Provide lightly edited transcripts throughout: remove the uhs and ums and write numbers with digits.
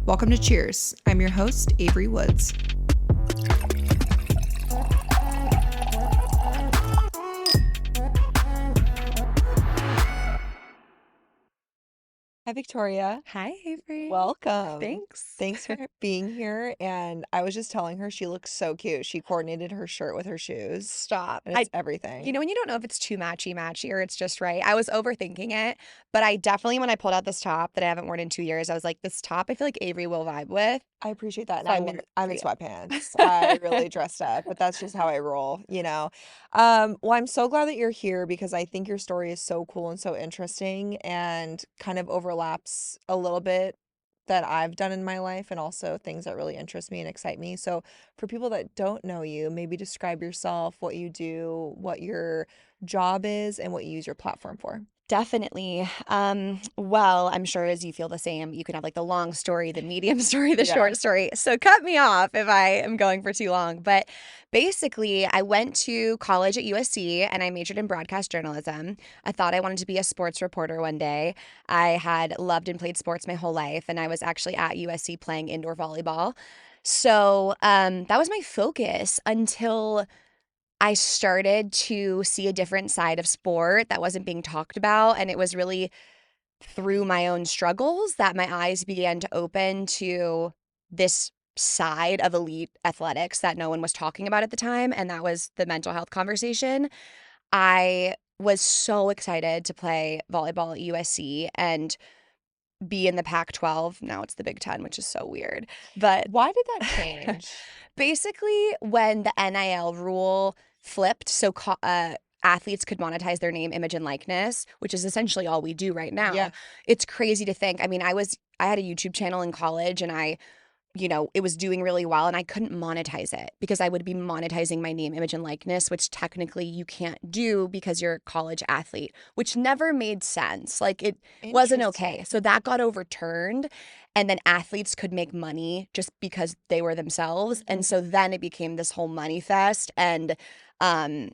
Welcome to Cheers. I'm your host, Avery Woods. Hi, Victoria. Hi, Avery. Welcome. Thanks. Thanks for being here. And I was just telling her she looks so cute. She coordinated her shirt with her shoes, Stop. and it's everything. When you don't know if it's too matchy or it's just right. I was overthinking it, but I definitely, when I pulled out this top that I haven't worn in 2 years, I was like, this top I feel like Avery will vibe with. I appreciate that. And So I wore it I'm for in you. sweatpants. I really dressed up, but that's just how I roll, you know. Well, I'm so glad that you're here because I think your story is so cool and so interesting and kind of overlaps a little bit that I've done in my life and also things that really interest me and excite me. So, for people that don't know you, maybe describe yourself, what you do, what your job is, and what you use your platform for. Definitely. Well, I'm sure as you feel the same, you can have like the long story, the medium story, the Yeah. short story. So cut me off if I am going for too long. But basically, I went to college at USC and I majored in broadcast journalism. I thought I wanted to be a sports reporter one day. I had loved and played sports my whole life, and I was actually at USC playing indoor volleyball. So that was my focus until I started to see a different side of sport that wasn't being talked about. And it was really through my own struggles that my eyes began to open to this side of elite athletics that no one was talking about at the time. And that was the mental health conversation. I was so excited to play volleyball at USC and be in the Pac 12. Now it's the Big Ten, which is so weird. But Why did that change? basically, when the NIL rule flipped, so athletes could monetize their name, image, and likeness, which is essentially all we do right Yeah. now. It's crazy to think. I mean, I had a YouTube channel in college, and it was doing really well, and I couldn't monetize it because I would be monetizing my name, image, and likeness, which technically you can't do because you're a college athlete, which never made sense. Like it wasn't okay. Interesting. So that got overturned, and then athletes could make money just because they were themselves. And so then it became this whole money fest, and um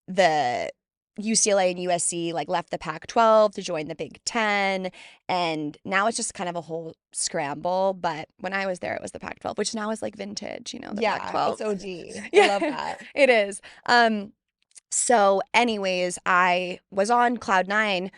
the UCLA and USC like left the Pac-12 to join the Big Ten, and now it's just kind of a whole scramble. But when I was there, it was the Pac-12, which now is like vintage, the Yeah, Pac-12. it's OG. I love Yeah, that. it is. So anyways, I was on cloud nine,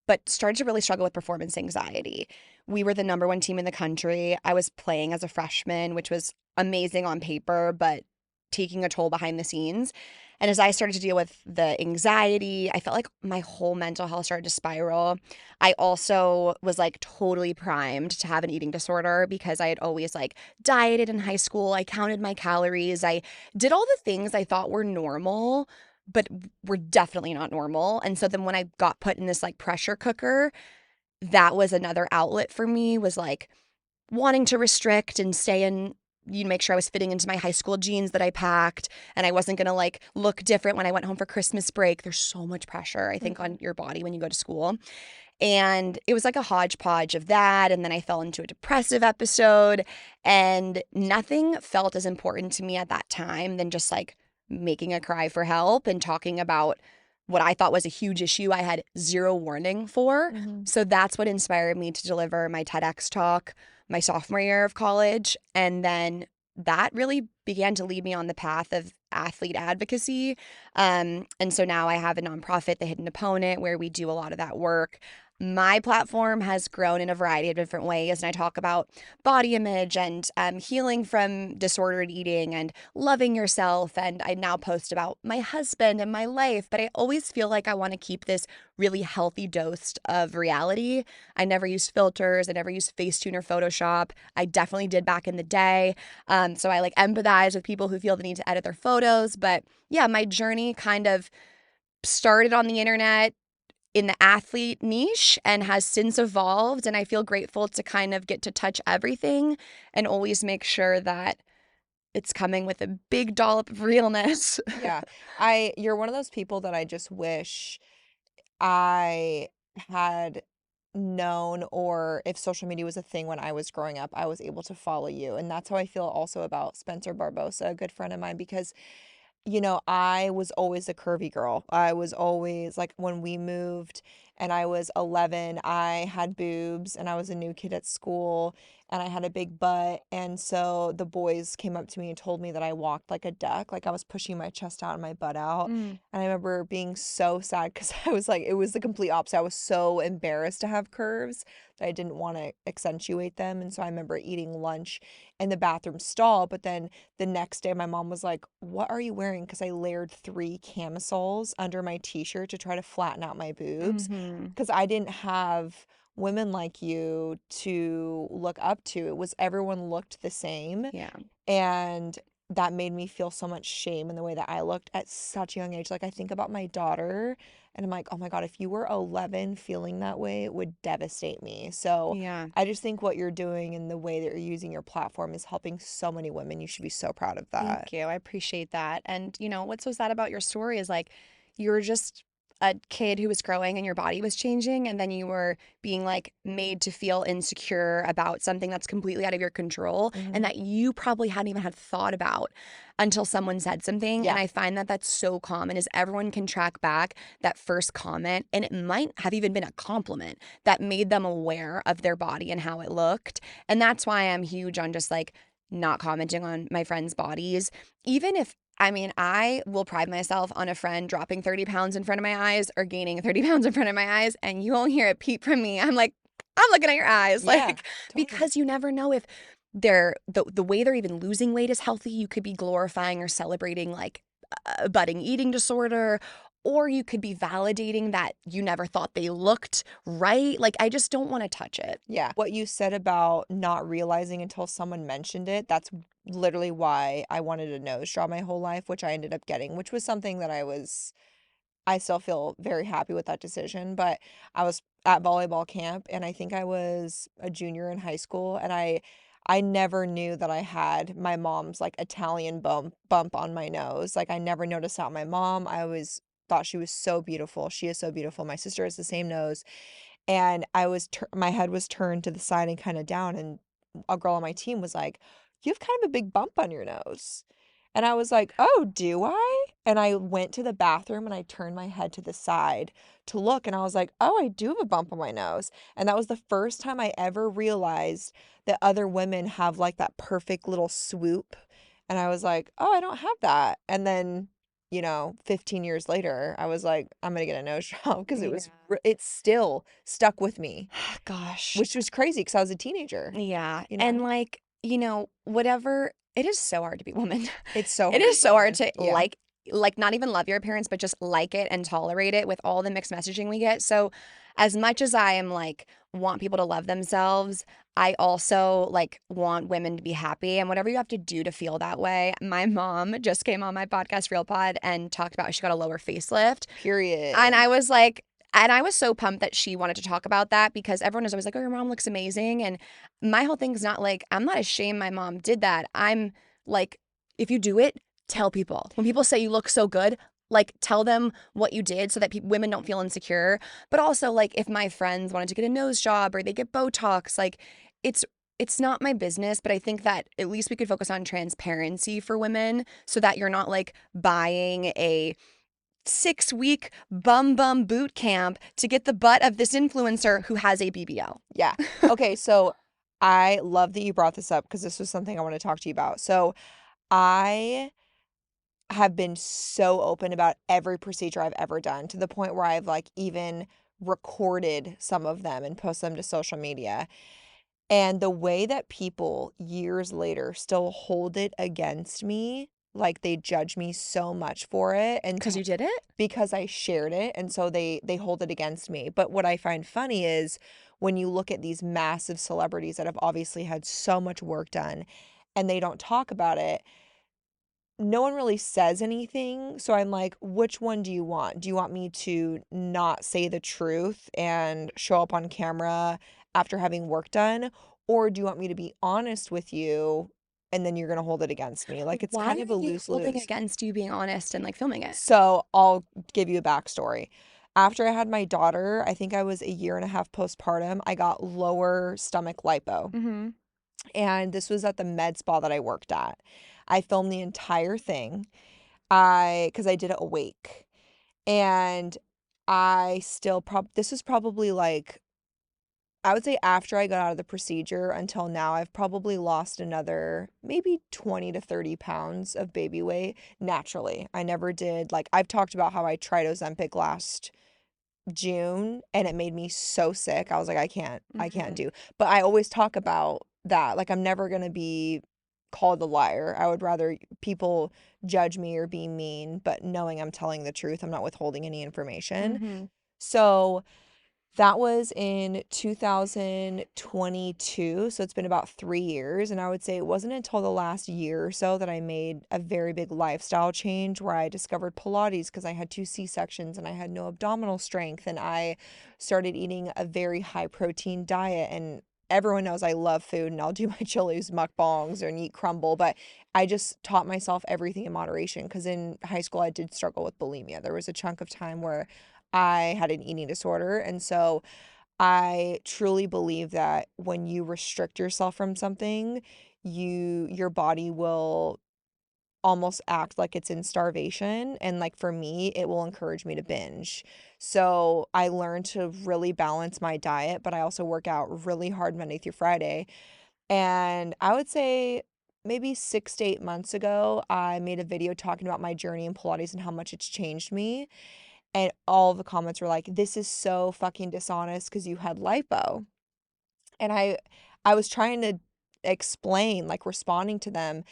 but started to really struggle with performance anxiety. We were the number one team in the country. I was playing as a freshman, which was amazing on paper, but taking a toll behind the scenes. And as I started to deal with the anxiety, I felt like my whole mental health started to spiral. I also was like totally primed to have an eating disorder because I had always like dieted in high school. I counted my calories. I did all the things I thought were normal, but were definitely not normal. And so then when I got put in this like pressure cooker, that was another outlet for me, was like wanting to restrict and stay in, make sure I was fitting into my high school jeans that I packed, and I wasn't going to like look different when I went home for Christmas break. There's so much pressure, I think, on your body when you go to school. And it was like a hodgepodge of that. And then I fell into a depressive episode, and nothing felt as important to me at that time than just like making a cry for help and talking about what I thought was a huge issue I had zero warning for. Mhm. So that's what inspired me to deliver my TEDx talk my sophomore year of college. And then that really began to lead me on the path of athlete advocacy. And so now I have a nonprofit, The Hidden Opponent, where we do a lot of that work. My platform has grown in a variety of different ways, and I talk about body image and healing from disordered eating and loving yourself. And I now post about my husband and my life, but I always feel like I want to keep this really healthy dose of reality. I never use filters. I never use Facetune or Photoshop. I definitely did back in the day. So I like empathize with people who feel the need to edit their photos. But yeah, my journey kind of started on the internet in the athlete niche and has since evolved. And I feel grateful to kind of get to touch everything and always make sure that it's coming with a big dollop of realness. Yeah. You're one of those people that I just wish I had known, or if social media was a thing when I was growing up, I was able to follow you. And that's how I feel also about Spencer Barbosa, a good friend of mine, because I was always a curvy girl. I was always like, when we moved and I was 11, I had boobs and I was a new kid at school and I had a big butt. And so the boys came up to me and told me that I walked like a duck, like I was pushing my chest out and my butt out. Mm. And I remember being so sad because I was like, it was the complete opposite. I was so embarrassed to have curves that I didn't want to accentuate them. And so I remember eating lunch in the bathroom stall. But then the next day, my mom was like, "What are you wearing?" Because I layered 3 camisoles under my t-shirt to try to flatten out my boobs Mm-hmm. because I didn't have women like you to look up to. It was everyone looked the same. Yeah. And that made me feel so much shame in the way that I looked at such a young age. Like I think about my daughter and I'm like, oh my God, if you were 11 feeling that way, it would devastate me. So Yeah. I just think what you're doing and the way that you're using your platform is helping so many women. You should be so proud of that. Thank you. I appreciate that. And what's so sad about your story is like you were just a kid who was growing and your body was changing, and then you were being like made to feel insecure about something that's completely out of your control and that you probably hadn't even had thought about until someone said something. Yeah. And I find that that's so common is everyone can track back that first comment, and it might have even been a compliment that made them aware of their body and how it looked. And that's why I'm huge on just like not commenting on my friends' bodies. Even if, I mean, I will pride myself on a friend dropping 30 pounds in front of my eyes or gaining 30 pounds in front of my eyes, and you won't hear a peep from me. I'm like, I'm looking at your eyes. Yeah, Like, totally. because you never know if the way they're even losing weight is healthy. You could be glorifying or celebrating like a budding eating disorder, or you could be validating that you never thought they looked right. Like, I just don't want to touch it. Yeah. What you said about not realizing until someone mentioned it, that's literally why I wanted a nose job my whole life, which I ended up getting, which was something that I still feel very happy with that decision. But I was at volleyball camp and I think I was a junior in high school and I never knew that I had my mom's like Italian bump on my nose. Like I never noticed that on my mom. I always thought she was so beautiful. She is so beautiful. My sister has the same nose. And my head was turned to the side and kind of down, and a girl on my team was like, "You have kind of a big bump on your nose." And I was like, "Oh, do I?" And I went to the bathroom and I turned my head to the side to look, and I was like, "Oh, I do have a bump on my nose." And that was the first time I ever realized that other women have like that perfect little swoop. And I was like, "Oh, I don't have that." And then 15 years later, I was like, I'm gonna get a nose job because it still stuck with me, Gosh. which was crazy because I was a teenager. Yeah. You And know, like, whatever, it is so hard to be a woman. it's so It hard. is so hard to Yeah. like not even love your appearance, but just like it and tolerate it with all the mixed messaging we get. So as much as I am like want people to love themselves, I also like want women to be happy and whatever you have to do to feel that way. My mom just came on my podcast Real Pod and talked about she got a lower facelift. Period. And I was like, and I was so pumped that she wanted to talk about that because everyone is always like, oh, your mom looks amazing. And my whole thing's not like, I'm not ashamed my mom did that. I'm like, if you do it, tell people. When people say you look so good, like tell them what you did so that women don't feel insecure. But also like if my friends wanted to get a nose job or they get Botox, like it's not my business, but I think that at least we could focus on transparency for women so that you're not like buying a 6-week bum boot camp to get the butt of this influencer who has a BBL. Yeah. Okay, so I love that you brought this up because this was something I want to talk to you about. So I have been so open about every procedure I've ever done to the point where I've like even recorded some of them and post them to social media. And the way that people years later still hold it against me, like they judge me so much for it and Because you did it? because I shared it, and so they hold it against me. But what I find funny is when you look at these massive celebrities that have obviously had so much work done and they don't talk about it, no one really says anything. So I'm like, which one do you want? Do you want me to not say the truth and show up on camera after having work done? Or do you want me to be honest with you and then you're going to hold it against me? Like it's Why kind of a are they holding lose-lose. against you being honest and like filming it? So I'll give you a backstory. After I had my daughter, I think I was a year and a half postpartum, I got lower stomach lipo. Mm-hmm. And this was at the med spa that I worked at. I filmed the entire thing. Because I did it awake. And I still this is probably like, I would say after I got out of the procedure until now, I've probably lost another maybe 20 to 30 pounds of baby weight naturally. I never did, like, I've talked about how I tried Ozempic last June and it made me so sick. I was like, I can't do. But I always talk about that. Like, I'm never going to be called a liar. I would rather people judge me or be mean, but knowing I'm telling the truth, I'm not withholding any information. Mm-hmm. So that was in 2022. So it's been about 3 years. And I would say it wasn't until the last year or so that I made a very big lifestyle change where I discovered Pilates because I had 2 C-sections and I had no abdominal strength. And I started eating a very high protein diet. And everyone knows I love food and I'll do my Chili's mukbangs and eat crumble. But I just taught myself everything in moderation because in high school I did struggle with bulimia. There was a chunk of time where I had an eating disorder. And so I truly believe that when you restrict yourself from something, your body will almost act like it's in starvation. And like for me, it will encourage me to binge. So I learned to really balance my diet, but I also work out really hard Monday through Friday. And I would say maybe 6 to 8 months ago, I made a video talking about my journey in Pilates and how much it's changed me. And all the comments were like, this is so fucking dishonest because you had lipo. And I was trying to explain, like responding to them.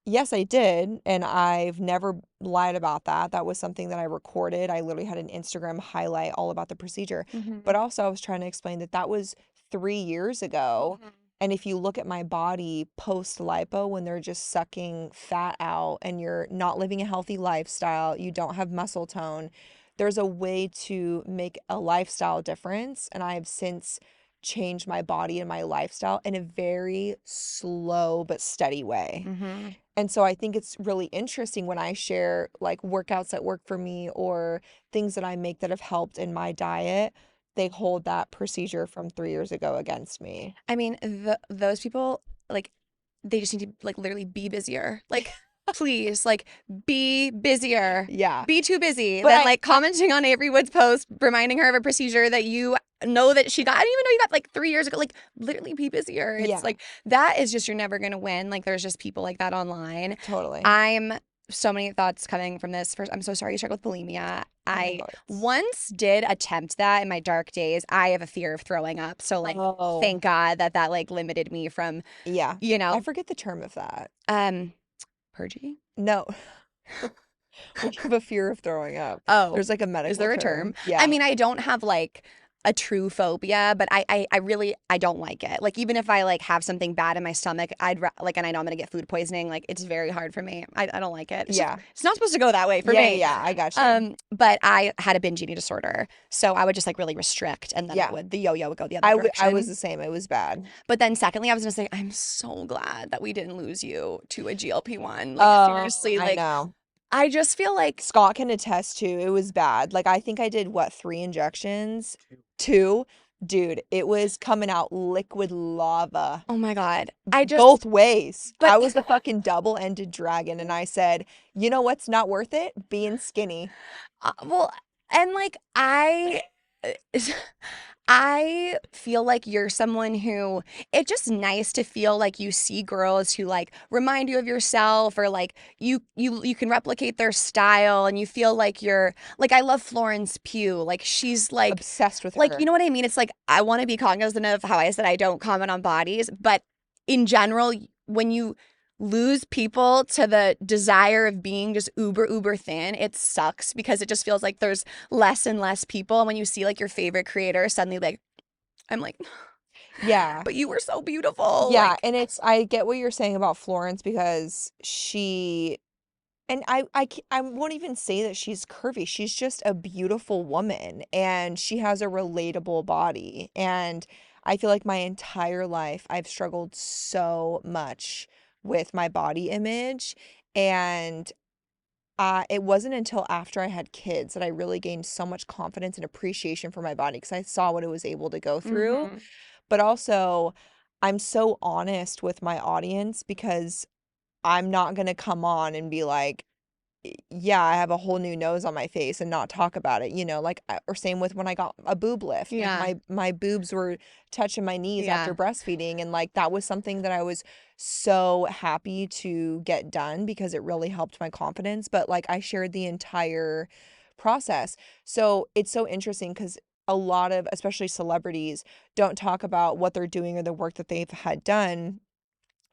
Yes, I did. And I've never lied about that. That was something that I recorded. I literally had an Instagram highlight all about the procedure. Mm-hmm. But also, I was trying to explain that that was 3 years ago. And if you look at my body post lipo, when they're just sucking fat out and you're not living a healthy lifestyle, you don't have muscle tone, there's a way to make a lifestyle difference. And I have since changed my body and my lifestyle in a very slow but steady way. Mm-hmm. And so I think it's really interesting when I share like workouts that work for me or things that I make that have helped in my diet. They hold that procedure from 3 years ago against me. I mean, those people, like, they just need to, like, literally be busier. Like, please, like, be busier. Yeah. Be too busy. But Then, like, commenting on Avery Wood's post, reminding her of a procedure that you know that she got. I didn't even know you got, like, 3 years ago. Like, literally be busier. It's Yeah. like, that is just, you're never going to win. Like, there's just people like that online. Totally. I'm so many thoughts coming from this. First, I'm so sorry you struggled with bulimia. I God. once did attempt that in my dark days. I have a fear of throwing up. So like Oh. thank God that like limited me from, Yeah. you know, I forget the term of that. purging. No. When you have a fear of throwing up. Oh, There's like a medical is there a term? Yeah. I mean, I don't have like a true phobia, but I really, I don't like it. Like even if I like have something bad in my stomach, like, and I know I'm gonna get food poisoning, like it's very hard for me. I don't like it. It's Yeah. just, it's not supposed to go that way for Yeah, me. yeah, I got you. But I had a binge eating disorder, so I would just like really restrict, and then Yeah. the yo-yo would go the other direction. I was the same. It was bad. But then secondly, I was gonna say, I'm so glad that we didn't lose you to a GLP-1. Like seriously, I like know. I just feel like Scott can attest to it was bad. Like I think I did what, 3 injections? 2? Dude, it was coming out liquid lava. oh my God. I just Both ways. but- I was the fucking double-ended dragon and I said, "You know what's not worth it? Being skinny." well, and like I feel like you're someone who it's just nice to feel like you see girls who like remind you of yourself or like you can replicate their style and you feel like you're like I love Florence Pugh. Like she's like Obsessed with like her. you know what I mean? It's like I want to be cognizant of how I said I don't comment on bodies, but in general, when you lose people to the desire of being just uber thin, it sucks because it just feels like there's less and less people. And when you see like your favorite creator suddenly like, I'm like, Yeah. but you were so beautiful. Yeah, Like, and I get what you're saying about Florence because and I won't even say that she's curvy. She's just a beautiful woman and she has a relatable body. And I feel like my entire life I've struggled so much with my body image. And it wasn't until after I had kids that I really gained so much confidence and appreciation for my body because I saw what it was able to go through. mhm. But also, I'm so honest with my audience because I'm not going to come on and be like, yeah, I have a whole new nose on my face and not talk about it, like, or same with when I got a boob lift. Like, Yeah. my boobs were touching my knees Yeah. after breastfeeding, and like that was something that I was so happy to get done because it really helped my confidence. But like I shared the entire process. So it's so interesting because a lot of, especially celebrities, don't talk about what they're doing or the work that they've had done.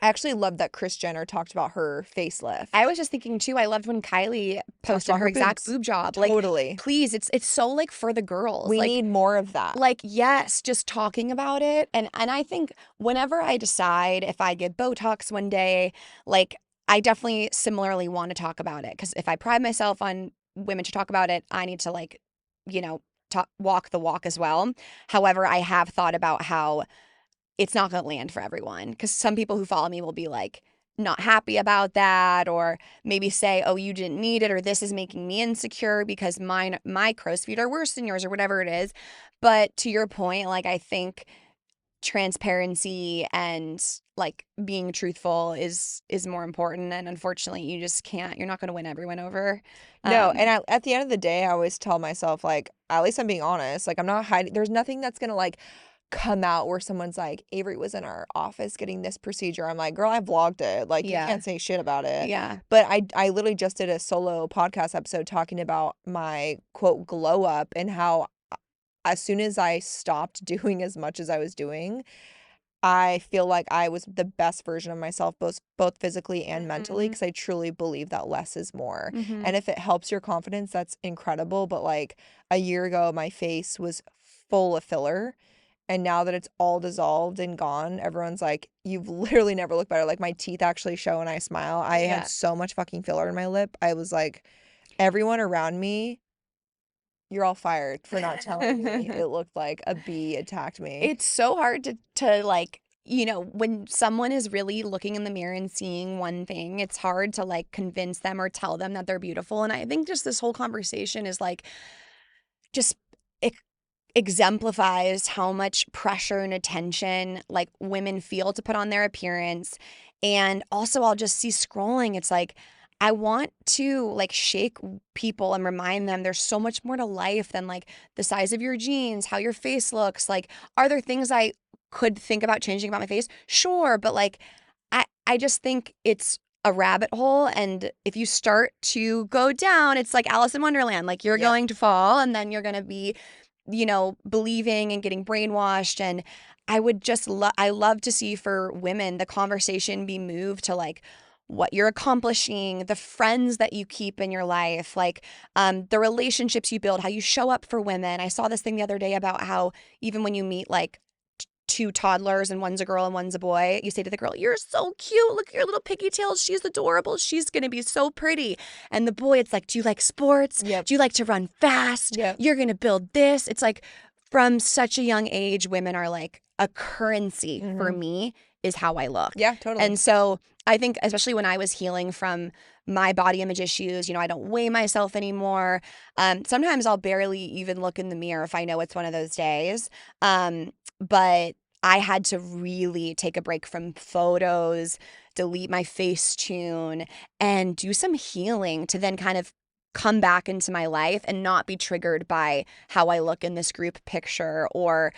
I actually love that Kris Jenner talked about her facelift. I was just thinking too, I loved when Kylie posted about her her exact boobs. boob job. Totally. Like, please, it's so like for the girls. We like, need more of that. Like, yes, just talking about it. And I think whenever I decide if I get Botox one day, like I definitely similarly want to talk about it. Because if I pride myself on women to talk about it, I need to like, you know, walk the walk as well. However, I have thought about how it's not going to land for everyone. Because some people who follow me will be like, not happy about that, or maybe say, oh, you didn't need it, or this is making me insecure because my crow's feet are worse than yours, or whatever it is. But to your point, like I think transparency and like being truthful is more important, and unfortunately you're not going to win everyone over. No, and at the end of the day, I always tell myself, like, at least I'm being honest. Like, I'm not hiding. There's nothing that's gonna like come out where someone's like, Avery was in our office getting this procedure. I'm like, girl, I vlogged it. Like, you Yeah. can't say shit about it. Yeah. But I literally just did a solo podcast episode talking about my quote glow up and how as soon as I stopped doing as much as I was doing, I feel like I was the best version of myself, both physically and mentally, because I truly believe that less is more. Mhm. And if it helps your confidence, that's incredible. But like a year ago, my face was full of filler. And now that it's all dissolved and gone, everyone's like, you've literally never looked better. Like my teeth actually show when I smile. I Yeah. had so much fucking filler in my lip. I was like, everyone around me, you're all fired for not telling me it looked like a bee attacked me. It's so hard to like, when someone is really looking in the mirror and seeing one thing, it's hard to like convince them or tell them that they're beautiful. And I think just this whole conversation is like, just it exemplifies how much pressure and attention like women feel to put on their appearance. And also I'll just see scrolling, it's like I want to like shake people and remind them there's so much more to life than like the size of your jeans, how your face looks. Like, are there things I could think about changing about my face? Sure, but like I just think it's a rabbit hole, and if you start to go down, it's like Alice in Wonderland. Like you're going to fall, and then you're going to be believing and getting brainwashed. And I would just I love to see for women the conversation be moved to like what you're accomplishing, the friends that you keep in your life, like the relationships you build, how you show up for women. I saw this thing the other day about how even when you meet like two toddlers and one's a girl and one's a boy, you say to the girl, you're so cute, look at your little piggy tails, she's adorable, she's gonna be so pretty. And the boy, it's like, do you like sports? Yep. Do you like to run fast? Yep. You're gonna build this. It's like from such a young age, women are like a currency for me is how I look. Yeah, totally. And so I think especially when I was healing from my body image issues, I don't weigh myself anymore. Sometimes I'll barely even look in the mirror if I know it's one of those days. But I had to really take a break from photos, delete my Facetune, and do some healing to then kind of come back into my life and not be triggered by how I look in this group picture, or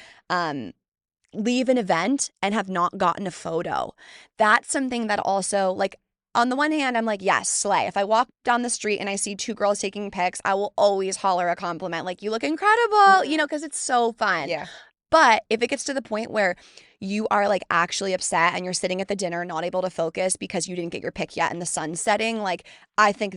leave an event and have not gotten a photo. That's something that also, like, on the one hand, I'm like, yes, slay. If I walk down the street and I see two girls taking pics, I will always holler a compliment, like, you look incredible, because it's so fun. Yeah. But if it gets to the point where you are like actually upset and you're sitting at the dinner not able to focus because you didn't get your pic yet and the sun's setting, like I think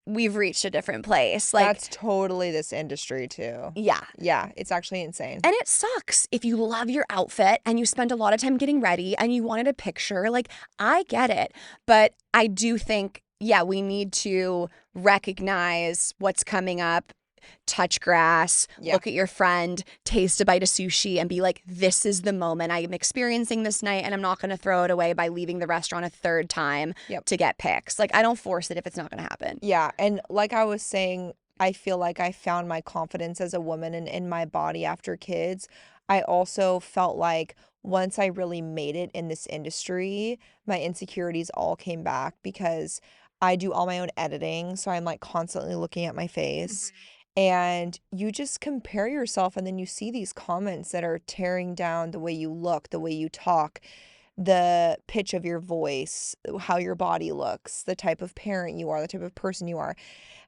we've reached a different place. Like that's totally this industry too. Yeah. Yeah, it's actually insane. And it sucks if you love your outfit and you spend a lot of time getting ready and you wanted a picture. Like I get it. But I do think, yeah, we need to recognize what's coming up. Touch grass, look at your friend, taste a bite of sushi, and be like, this is the moment I'm experiencing this night, and I'm not going to throw it away by leaving the restaurant a third time to get pics. Like, I don't force it if it's not going to happen. Yeah, and like I was saying, I feel like I found my confidence as a woman and in my body after kids. I also felt like once I really made it in this industry, my insecurities all came back because I do all my own editing, so I'm like constantly looking at my face. And you just compare yourself, and then you see these comments that are tearing down the way you look, the way you talk, the pitch of your voice, how your body looks, the type of parent you are, the type of person you are.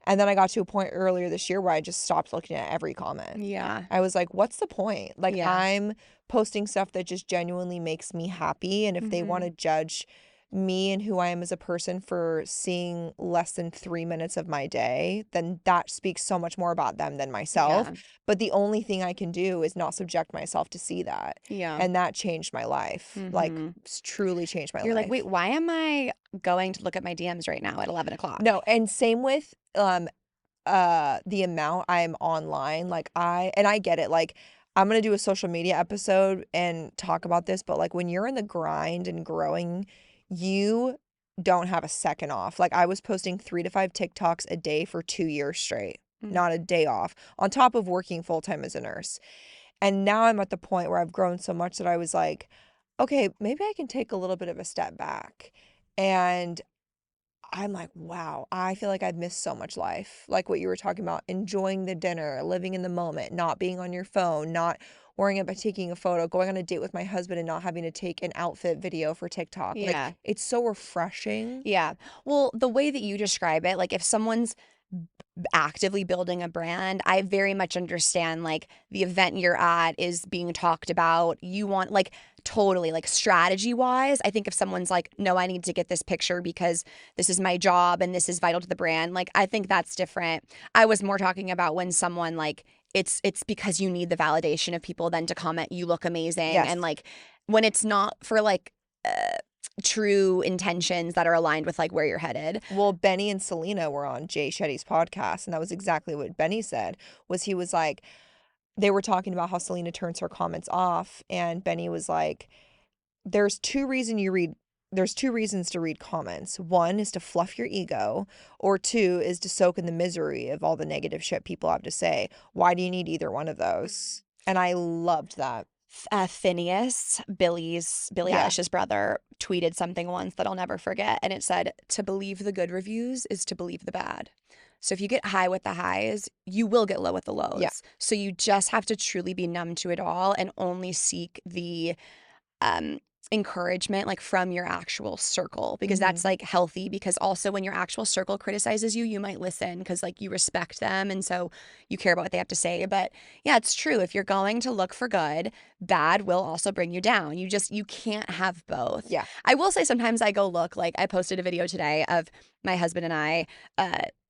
And then I got to a point earlier this year where I just stopped looking at every comment. Yeah. I was like, what's the point? Like, Yeah. I'm posting stuff that just genuinely makes me happy. And if they want to judge me and who I am as a person for seeing less than 3 minutes of my day, then that speaks so much more about them than myself. Yeah. But the only thing I can do is not subject myself to see that. Yeah. And that changed my life. Like, it's truly changed my You're life. like, wait, why am I going to look at my DMs right now at 11 o'clock? No, and same with the amount I'm online. Like, I get it. Like, I'm gonna do a social media episode and talk about this, but like when you're in the grind and growing, you don't have a second off. Like, I was posting 3 to 5 TikToks a day for 2 years straight, not a day off, on top of working full time as a nurse. And now I'm at the point where I've grown so much that I was like, okay, maybe I can take a little bit of a step back. And I'm like, wow, I feel like I've missed so much life. Like what you were talking about, enjoying the dinner, living in the moment, not being on your phone, not worrying about taking a photo, going on a date with my husband and not having to take an outfit video for TikTok. Like, Yeah. it's so refreshing. Yeah. Well, the way that you describe it, like if someone's actively building a brand, I very much understand like the event you're at is being talked about. You want like totally like strategy wise, I think if someone's like, no, I need to get this picture because this is my job and this is vital to the brand, like I think that's different. I was more talking about when someone like it's because you need the validation of people then to comment you look amazing. Yes. And like when it's not for like true intentions that are aligned with like where you're headed. Well, Benny and Selena were on Jay Shetty's podcast, and that was exactly what Benny said. He was like, they were talking about how Selena turns her comments off, and Benny was like, there's two reasons to read comments. One is to fluff your ego, or two is to soak in the misery of all the negative shit people have to say. Why do you need either one of those? And I loved that. Phineas, Billie Eilish's brother, tweeted something once that I'll never forget. And it said, to believe the good reviews is to believe the bad. So if you get high with the highs, you will get low with the lows. Yeah. So you just have to truly be numb to it all and only seek the encouragement like from your actual circle, because that's like healthy, because also when your actual circle criticizes you, you might listen because like you respect them and so you care about what they have to say. But yeah, it's true, if you're going to look for good, bad will also bring you down. You can't have both. Yeah. I will say sometimes I go look, like I posted a video today of my husband and I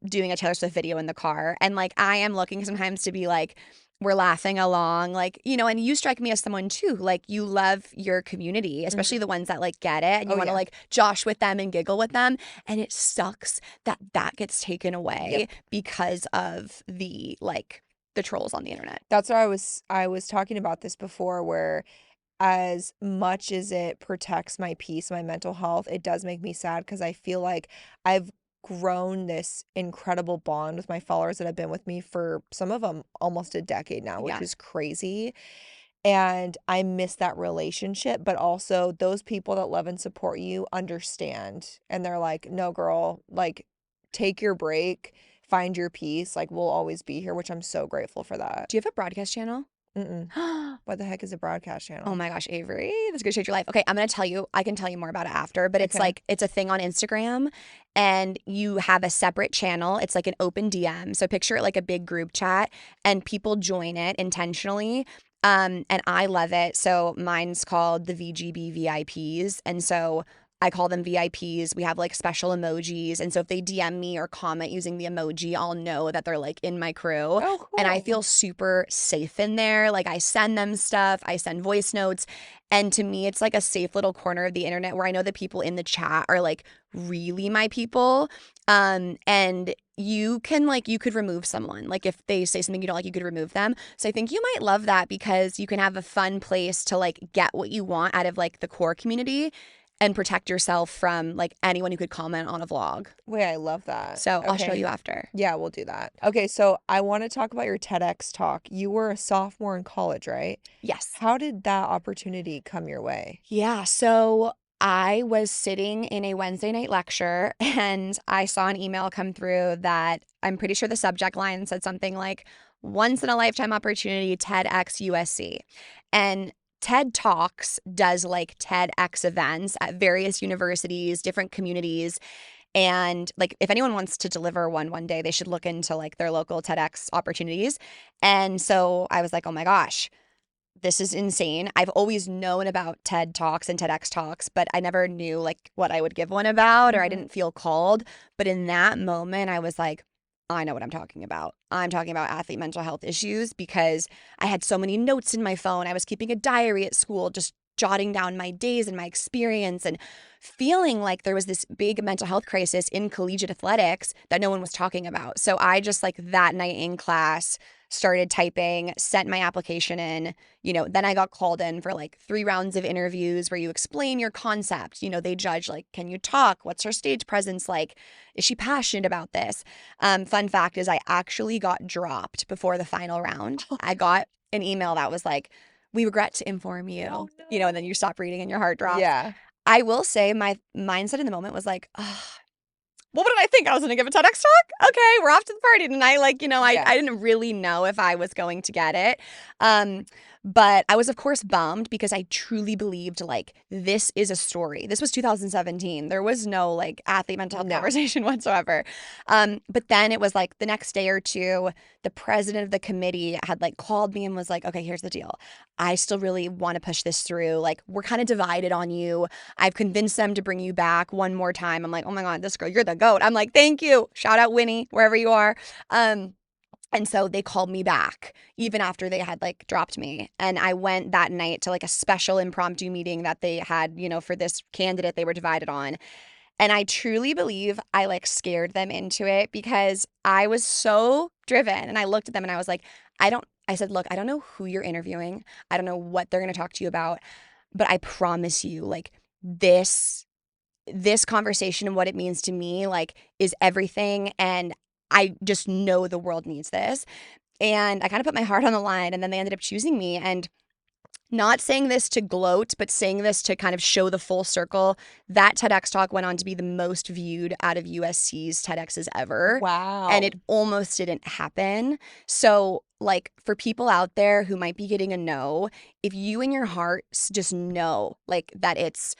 doing a Taylor Swift video in the car, and like I am looking sometimes to be like, we're laughing along, like, you know, and you strike me as someone too, like you love your community, especially the ones that like get it and you want to like josh with them and giggle with them. And it sucks that that gets taken away because of the trolls on the internet. That's what I was talking about this before, where as much as it protects my peace, my mental health, it does make me sad because I feel like I've grown this incredible bond with my followers that have been with me for, some of them, almost a decade now, which is crazy. And I miss that relationship, but also those people that love and support you understand. And they're like, no, girl, like, take your break, find your peace. Like, we'll always be here, which I'm so grateful for that. Do you have a broadcast channel? What the heck is a broadcast channel? Oh my gosh, Avery, that's gonna change your life. Okay, I'm gonna tell you, I can tell you more about it after, but it's like, it's a thing on Instagram and you have a separate channel. It's like an open DM. So picture it like a big group chat and people join it intentionally. And I love it. So mine's called the VGB VIPs. And so I call them VIPs. We have like special emojis. And so if they DM me or comment using the emoji, I'll know that they're like in my crew. Oh, cool. And I feel super safe in there. Like I send them stuff, I send voice notes. And to me, it's like a safe little corner of the internet where I know the people in the chat are like really my people. And you could remove someone. Like if they say something you don't like, you could remove them. So I think you might love that because you can have a fun place to like get what you want out of like the core community and protect yourself from like anyone who could comment on a vlog. Wait, I love that. So I'll show you after. Yeah, we'll do that. Okay, so I want to talk about your TEDx talk. You were a sophomore in college, right? Yes. How did that opportunity come your way? Yeah. So I was sitting in a Wednesday night lecture and I saw an email come through that I'm pretty sure the subject line said something like once in a lifetime opportunity TEDx USC. And TED Talks does like TEDx events at various universities, different communities. And like if anyone wants to deliver one day, they should look into like their local TEDx opportunities. And so I was like, oh my gosh, this is insane. I've always known about TED Talks and TEDx Talks, but I never knew like what I would give one about, or I didn't feel called. But in that moment, I was like, I know what I'm talking about. I'm talking about athlete mental health issues because I had so many notes in my phone. I was keeping a diary at school, just jotting down my days and my experience and feeling like there was this big mental health crisis in collegiate athletics that no one was talking about. So I just like that night in class started typing, sent my application in, then I got called in for like 3 rounds of interviews where you explain your concept. They judge like, can you talk? What's her stage presence like? Is she passionate about this? Fun fact is I actually got dropped before the final round. I got an email that was like, we regret to inform you, Oh, no. and then you stop reading and your heart drops. Yeah. I will say my mindset in the moment was like, oh, what did I think? I was going to give a TEDx talk? Okay, we're off to the party tonight. Like, I didn't really know if I was going to get it. But I was, of course, bummed because I truly believed, like, this is a story. This was 2017. There was no, like, athlete mental health conversation whatsoever. But then it was, like, the next day or two, the president of the committee had, like, called me and was like, okay, here's the deal. I still really want to push this through. Like, we're kind of divided on you. I've convinced them to bring you back one more time. I'm like, oh, my God, this girl, you're the GOAT. I'm like, thank you. Shout out Winnie, wherever you are. And so they called me back even after they had like dropped me. And I went that night to like a special impromptu meeting that they had, for this candidate they were divided on. And I truly believe I like scared them into it because I was so driven. And I looked at them and I was like, I said, look, I don't know who you're interviewing. I don't know what they're going to talk to you about, but I promise you like this conversation and what it means to me like is everything. And I just know the world needs this. And I kind of put my heart on the line and then they ended up choosing me. And not saying this to gloat, but saying this to kind of show the full circle, that TEDx talk went on to be the most viewed out of USC's TEDx's ever. Wow. And it almost didn't happen. So like for people out there who might be getting a no, if you in your heart just know like that it's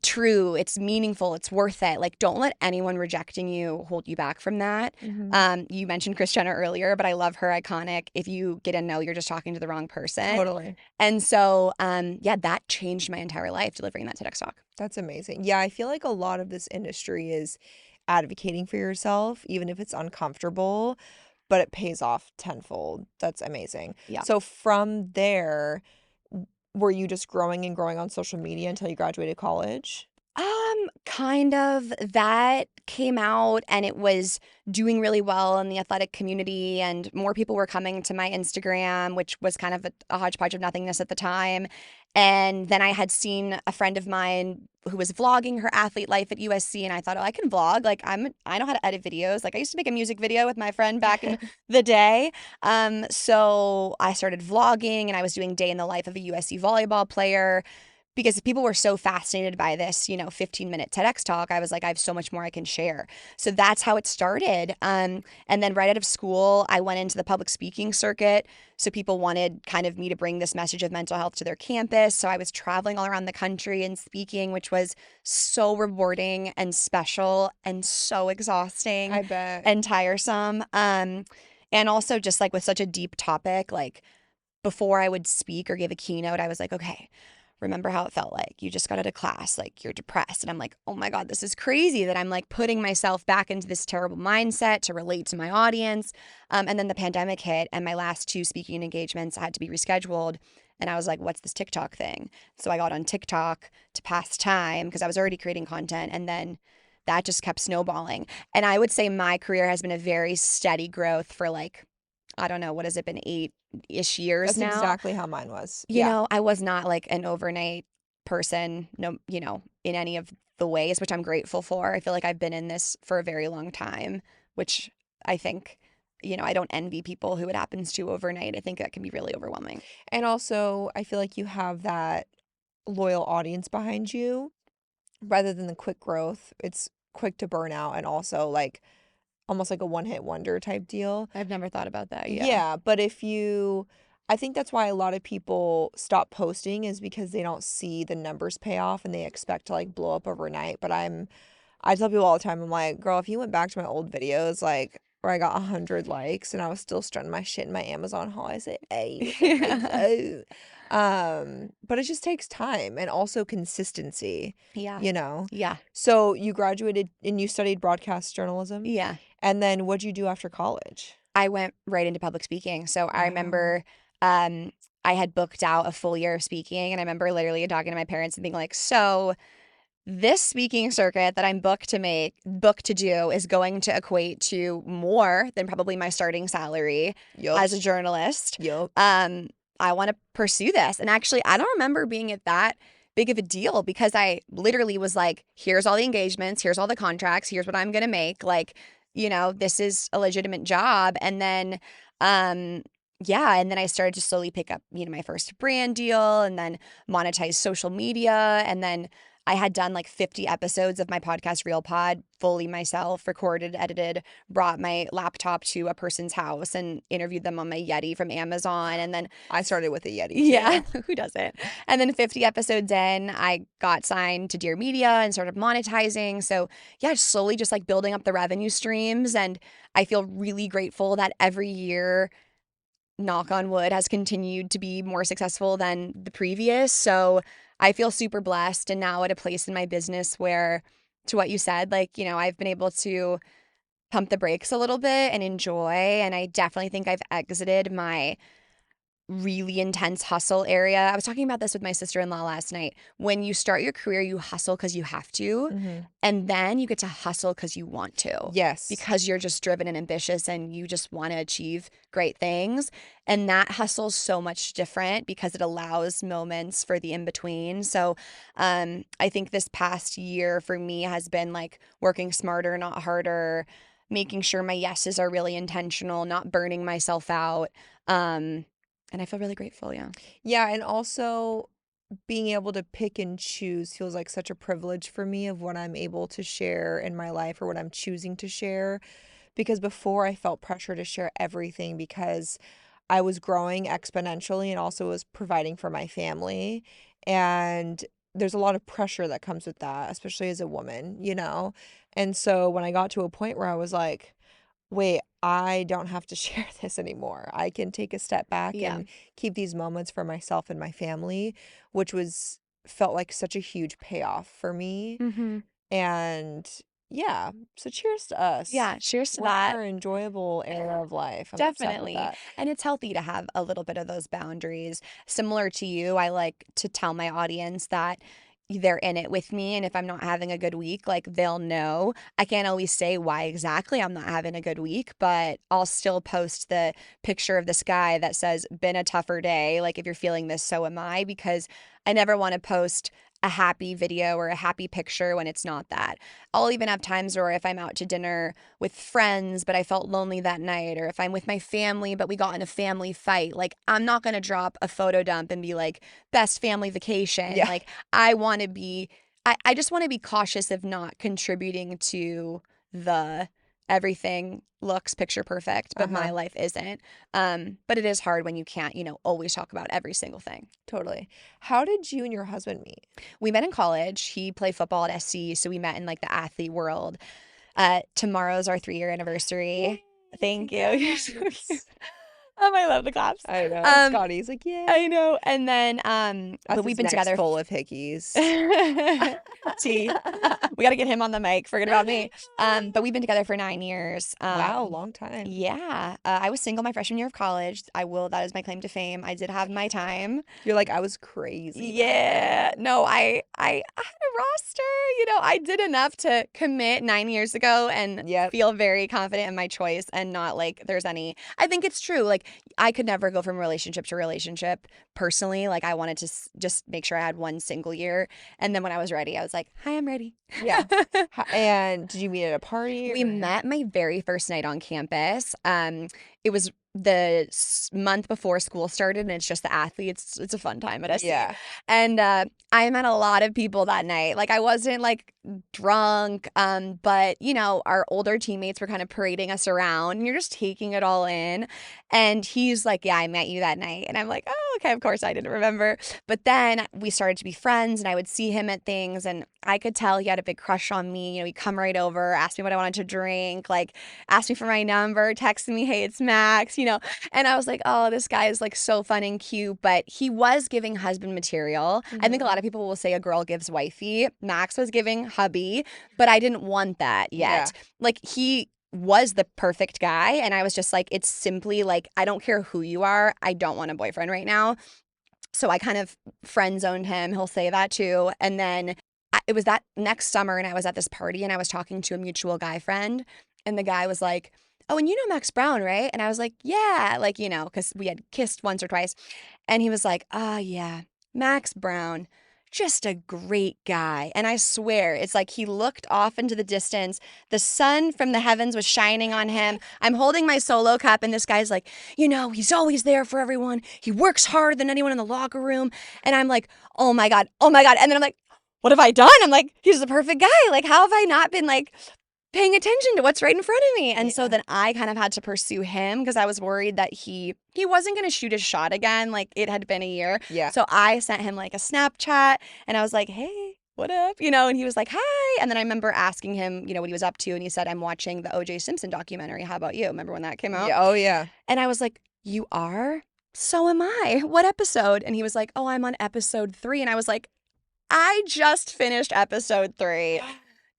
true, it's meaningful, it's worth it. Like, don't let anyone rejecting you hold you back from that. You mentioned Kris Jenner earlier, but I love her iconic. If you get a no, you're just talking to the wrong person. Totally. And so, that changed my entire life delivering that TEDx talk. That's amazing. Yeah, I feel like a lot of this industry is advocating for yourself, even if it's uncomfortable, but it pays off tenfold. That's amazing. Yeah. So from there, were you just growing and growing on social media until you graduated college? Kind of. That came out and it was doing really well in the athletic community and more people were coming to my Instagram, which was kind of a hodgepodge of nothingness at the time. And then I had seen a friend of mine who was vlogging her athlete life at USC and I thought, oh, I can vlog. Like I know how to edit videos. Like I used to make a music video with my friend back in the day. So I started vlogging and I was doing day in the life of a USC volleyball player. Because people were so fascinated by this, 15-minute TEDx talk, I was like, I have so much more I can share. So that's how it started. And then right out of school, I went into the public speaking circuit. So people wanted kind of me to bring this message of mental health to their campus. So I was traveling all around the country and speaking, which was so rewarding and special and so exhausting. I bet. And tiresome. And also just like with such a deep topic, like before I would speak or give a keynote, I was like, okay, remember how it felt like you just got out of class, like you're depressed. And I'm like, oh my God, this is crazy that I'm like putting myself back into this terrible mindset to relate to my audience. And then the pandemic hit and my last 2 speaking engagements had to be rescheduled. And I was like, what's this TikTok thing? So I got on TikTok to pass time because I was already creating content. And then that just kept snowballing. And I would say my career has been a very steady growth for like, I don't know, what has it been, 8-ish years That's now? exactly how mine was. You know, I was not like an overnight person, in any of the ways, which I'm grateful for. I feel like I've been in this for a very long time, which I think, I don't envy people who it happens to overnight. I think that can be really overwhelming. And also, I feel like you have that loyal audience behind you. rather than the quick growth, it's quick to burn out, and also like almost like a one-hit wonder type deal. I've never thought about that. Yeah. Yeah, but I think that's why a lot of people stop posting, is because they don't see the numbers pay off and they expect to like blow up overnight. But I tell people all the time, I'm like, girl, if you went back to my old videos, like where I got 100 likes and I was still strutting my shit in my Amazon haul, I say, hey, hey. But it just takes time and also consistency, Yeah. you know? Yeah. So you graduated and you studied broadcast journalism? Yeah. And then what'd you do after college? I went right into public speaking. So I Wow. remember I had booked out a full year of speaking, and I remember literally talking to my parents and being like, so this speaking circuit that I'm booked to do is going to equate to more than probably my starting salary as a journalist. Yup. I want to pursue this. And actually, I don't remember being at that big of a deal, because I literally was like, here's all the engagements, here's all the contracts, here's what I'm going to make. Like, this is a legitimate job. And then, yeah. And then I started to slowly pick up, my first brand deal, and then monetize social media. And then I had done like 50 episodes of my podcast Real Pod fully myself, recorded, edited, brought my laptop to a person's house and interviewed them on my Yeti from Amazon. And then I started with a Yeti too. yeah, who doesn't? And then 50 episodes in, I got signed to Dear Media and started monetizing. So yeah, slowly just like building up the revenue streams. And I feel really grateful that every year, knock on wood, has continued to be more successful than the previous. So I feel super blessed, and now at a place in my business where, to what you said, like, I've been able to pump the brakes a little bit and enjoy. And I definitely think I've exited my really intense hustle area. I was talking about this with my sister-in-law last night. When you start your career, you hustle because you have to, and then you get to hustle because you want to. Yes. Because you're just driven and ambitious and you just want to achieve great things. And that hustle's so much different because it allows moments for the in-between. So I think this past year for me has been like working smarter, not harder, making sure my yeses are really intentional, not burning myself out. And I feel really grateful, yeah. Yeah, and also being able to pick and choose feels like such a privilege for me, of what I'm able to share in my life or what I'm choosing to share. Because before, I felt pressure to share everything because I was growing exponentially and also was providing for my family. And there's a lot of pressure that comes with that, especially as a woman, And so when I got to a point where I was like, wait, I don't have to share this anymore. I can take a step back Yeah. and keep these moments for myself and my family, which felt like such a huge payoff for me. Mm-hmm. And yeah, so cheers to us. Yeah, cheers to We're in that. our enjoyable era of life. I'm obsessed with Definitely. that. And it's healthy to have a little bit of those boundaries. Similar to you, I like to tell my audience that they're in it with me. And if I'm not having a good week, like, they'll know. I can't always say why exactly I'm not having a good week, but I'll still post the picture of the sky that says, been a tougher day. Like, if you're feeling this, so am I, because I never want to post a happy video or a happy picture when it's not that. I'll even have times where if I'm out to dinner with friends, but I felt lonely that night, or if I'm with my family, but we got in a family fight, like, I'm not going to drop a photo dump and be like, best family vacation. Yeah. Like, I want to be, I just want to be cautious of not contributing to the everything looks picture perfect, but my life isn't. But it is hard when you can't, always talk about every single thing. Totally. How did you and your husband meet? We met in college. He played football at SC, so we met in like the athlete world. Tomorrow's our 3-year anniversary. Yay, Thank you. You're so congrats. cute. I love the claps. I know. Scotty's like, yeah. I know. And then, but we've been together full of hickeys. See, we got to get him on the mic. Forget about me. But we've been together for 9 years. Wow, long time. Yeah. I was single my freshman year of college. That is my claim to fame. I did have my time. You're like, I was crazy. Yeah. No, I had a roster. I did enough to commit 9 years ago and feel very confident in my choice, and not like there's any. I think it's true. Like, I could never go from relationship to relationship personally. Like, I wanted to just make sure I had one single year. And then when I was ready, I was like, hi, I'm ready. Yeah. And did you meet at a party? We met my very first night on campus. it was the month before school started, and it's just the athletes. It's a fun time at SC. Yeah. And I met a lot of people that night. Like, I wasn't like drunk, but you know, our older teammates were kind of parading us around, and you're just taking it all in. And he's like, "Yeah, I met you that night," and I'm like, "Oh, okay, of course I didn't remember." But then we started to be friends, and I would see him at things, and I could tell he had a big crush on me. You know, he'd come right over, ask me what I wanted to drink, like asked me for my number, texted me, "Hey, it's Max," you know. And I was like, "Oh, this guy is like so fun and cute," but he was giving husband material. I think a lot of people will say a girl gives wifey. Max was giving hubby, but I didn't want that yet. Like, he was the perfect guy, and I was just like, it's simply like, I don't care who you are, I don't want a boyfriend right now. So I kind of friend zoned him. He'll say that too. And then it was that next summer, and I was at this party, and I was talking to a mutual guy friend, and the guy was like, "Oh, and you know Max Browne, right?" And I was like, "Yeah," like, you know, because we had kissed once or twice. And he was like, "Ah, yeah, Max Browne, just a great guy." And I swear, it's like he looked off into the distance. The sun from the heavens was shining on him. I'm holding my solo cup, and this guy's like, "You know, he's always there for everyone. He works harder than anyone in the locker room." And I'm like, "Oh my God, oh my God." And then I'm like, "What have I done?" I'm like, "He's the perfect guy. Like, how have I not been like paying attention to what's right in front of me?" And so then I kind of had to pursue him because I was worried that he wasn't going to shoot his shot again. Like, it had been a year. Yeah. So I sent him like a Snapchat, and I was like, "Hey, what up?" You know, and he was like, "Hi." And then I remember asking him, you know, what he was up to. And he said, "I'm watching the O.J. Simpson documentary. How about you?" Remember when that came out? Yeah. Oh, yeah. And I was like, "You are? So am I. What episode?" And he was like, "Oh, I'm on episode 3." And I was like, "I just finished episode 3."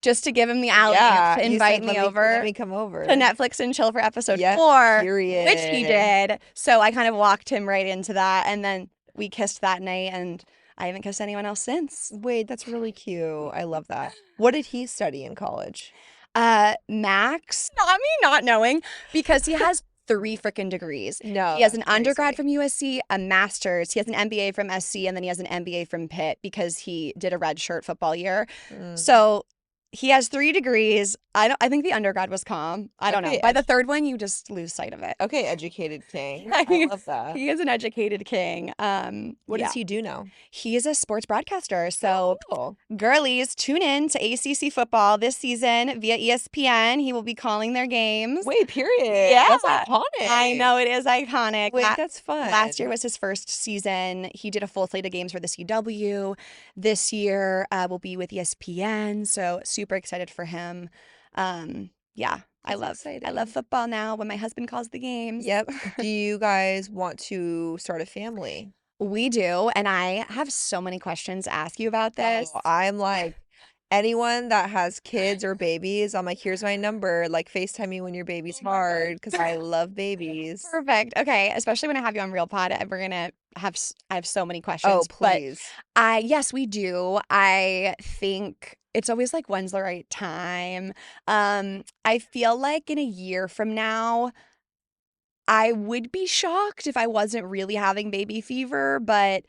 Just to give him the alley Yeah. to You invite said, me let over me come over. to Netflix and chill for episode Yep, 4, period. which he did. So I kind of walked him right into that, and then we kissed that night, and I haven't kissed anyone else since. Wait, that's really cute. I love that. What did he study in college? Max, not me not knowing, because he has 3 freaking degrees. No, He has an that's crazy. undergrad from USC, a master's. He has an MBA from SC, and then he has an MBA from Pitt because he did a redshirt football year. So he has 3 degrees. I think the undergrad was calm. I don't know. Okay, By the third one, you just lose sight of it. Okay, educated king. I love that. He is an educated king. What yeah. does he do now? He is a sports broadcaster. So Cool. girlies, tune in to ACC football this season via ESPN. He will be calling their games. Wait, period. Yeah. That's iconic. I know, it is iconic. Wait, that's fun. Last year was his first season. He did a full slate of games for the CW. This year will be with ESPN. So super excited for him. Yeah, I love football now when my husband calls the games. Yep. Do you guys want to start a family? We do, and I have so many questions to ask you about this. Oh, I'm like, anyone that has kids or babies, I'm like, here's my number. Like, FaceTime me when your baby's hard because I love babies. Perfect. Okay, especially when I have you on Real Pod, we're gonna have. I have so many questions. Oh, please. But yes, we do. I think it's always like, when's the right time? I feel like in a year from now, I would be shocked if I wasn't really having baby fever, but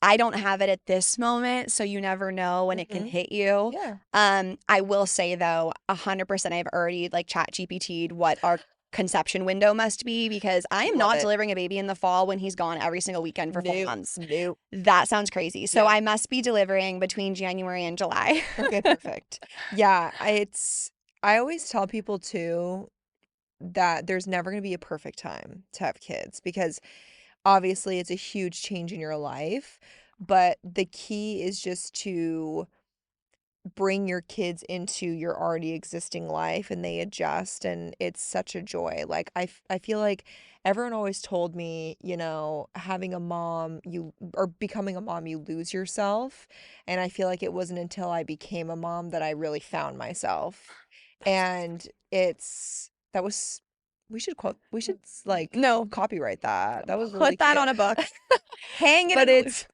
I don't have it at this moment, so you never know when it can hit you. Yeah. I will say though, 100% I've already like chat GPT'd what our conception window must be, because I am not delivering a baby in the fall when he's gone every single weekend for 4 months. Nope. That sounds crazy. So Yeah. I must be delivering between January and July. Okay, perfect. Yeah, I always tell people too that there's never going to be a perfect time to have kids because obviously it's a huge change in your life, but the key is just to bring your kids into your already existing life and they adjust, and it's such a joy. Like I feel like everyone always told me, you know, having a mom, or becoming a mom, you lose yourself. And I feel like it wasn't until I became a mom that I really found myself. And we should like No. copyright that. That was really Put that cute. on a book. Hang it. But in the-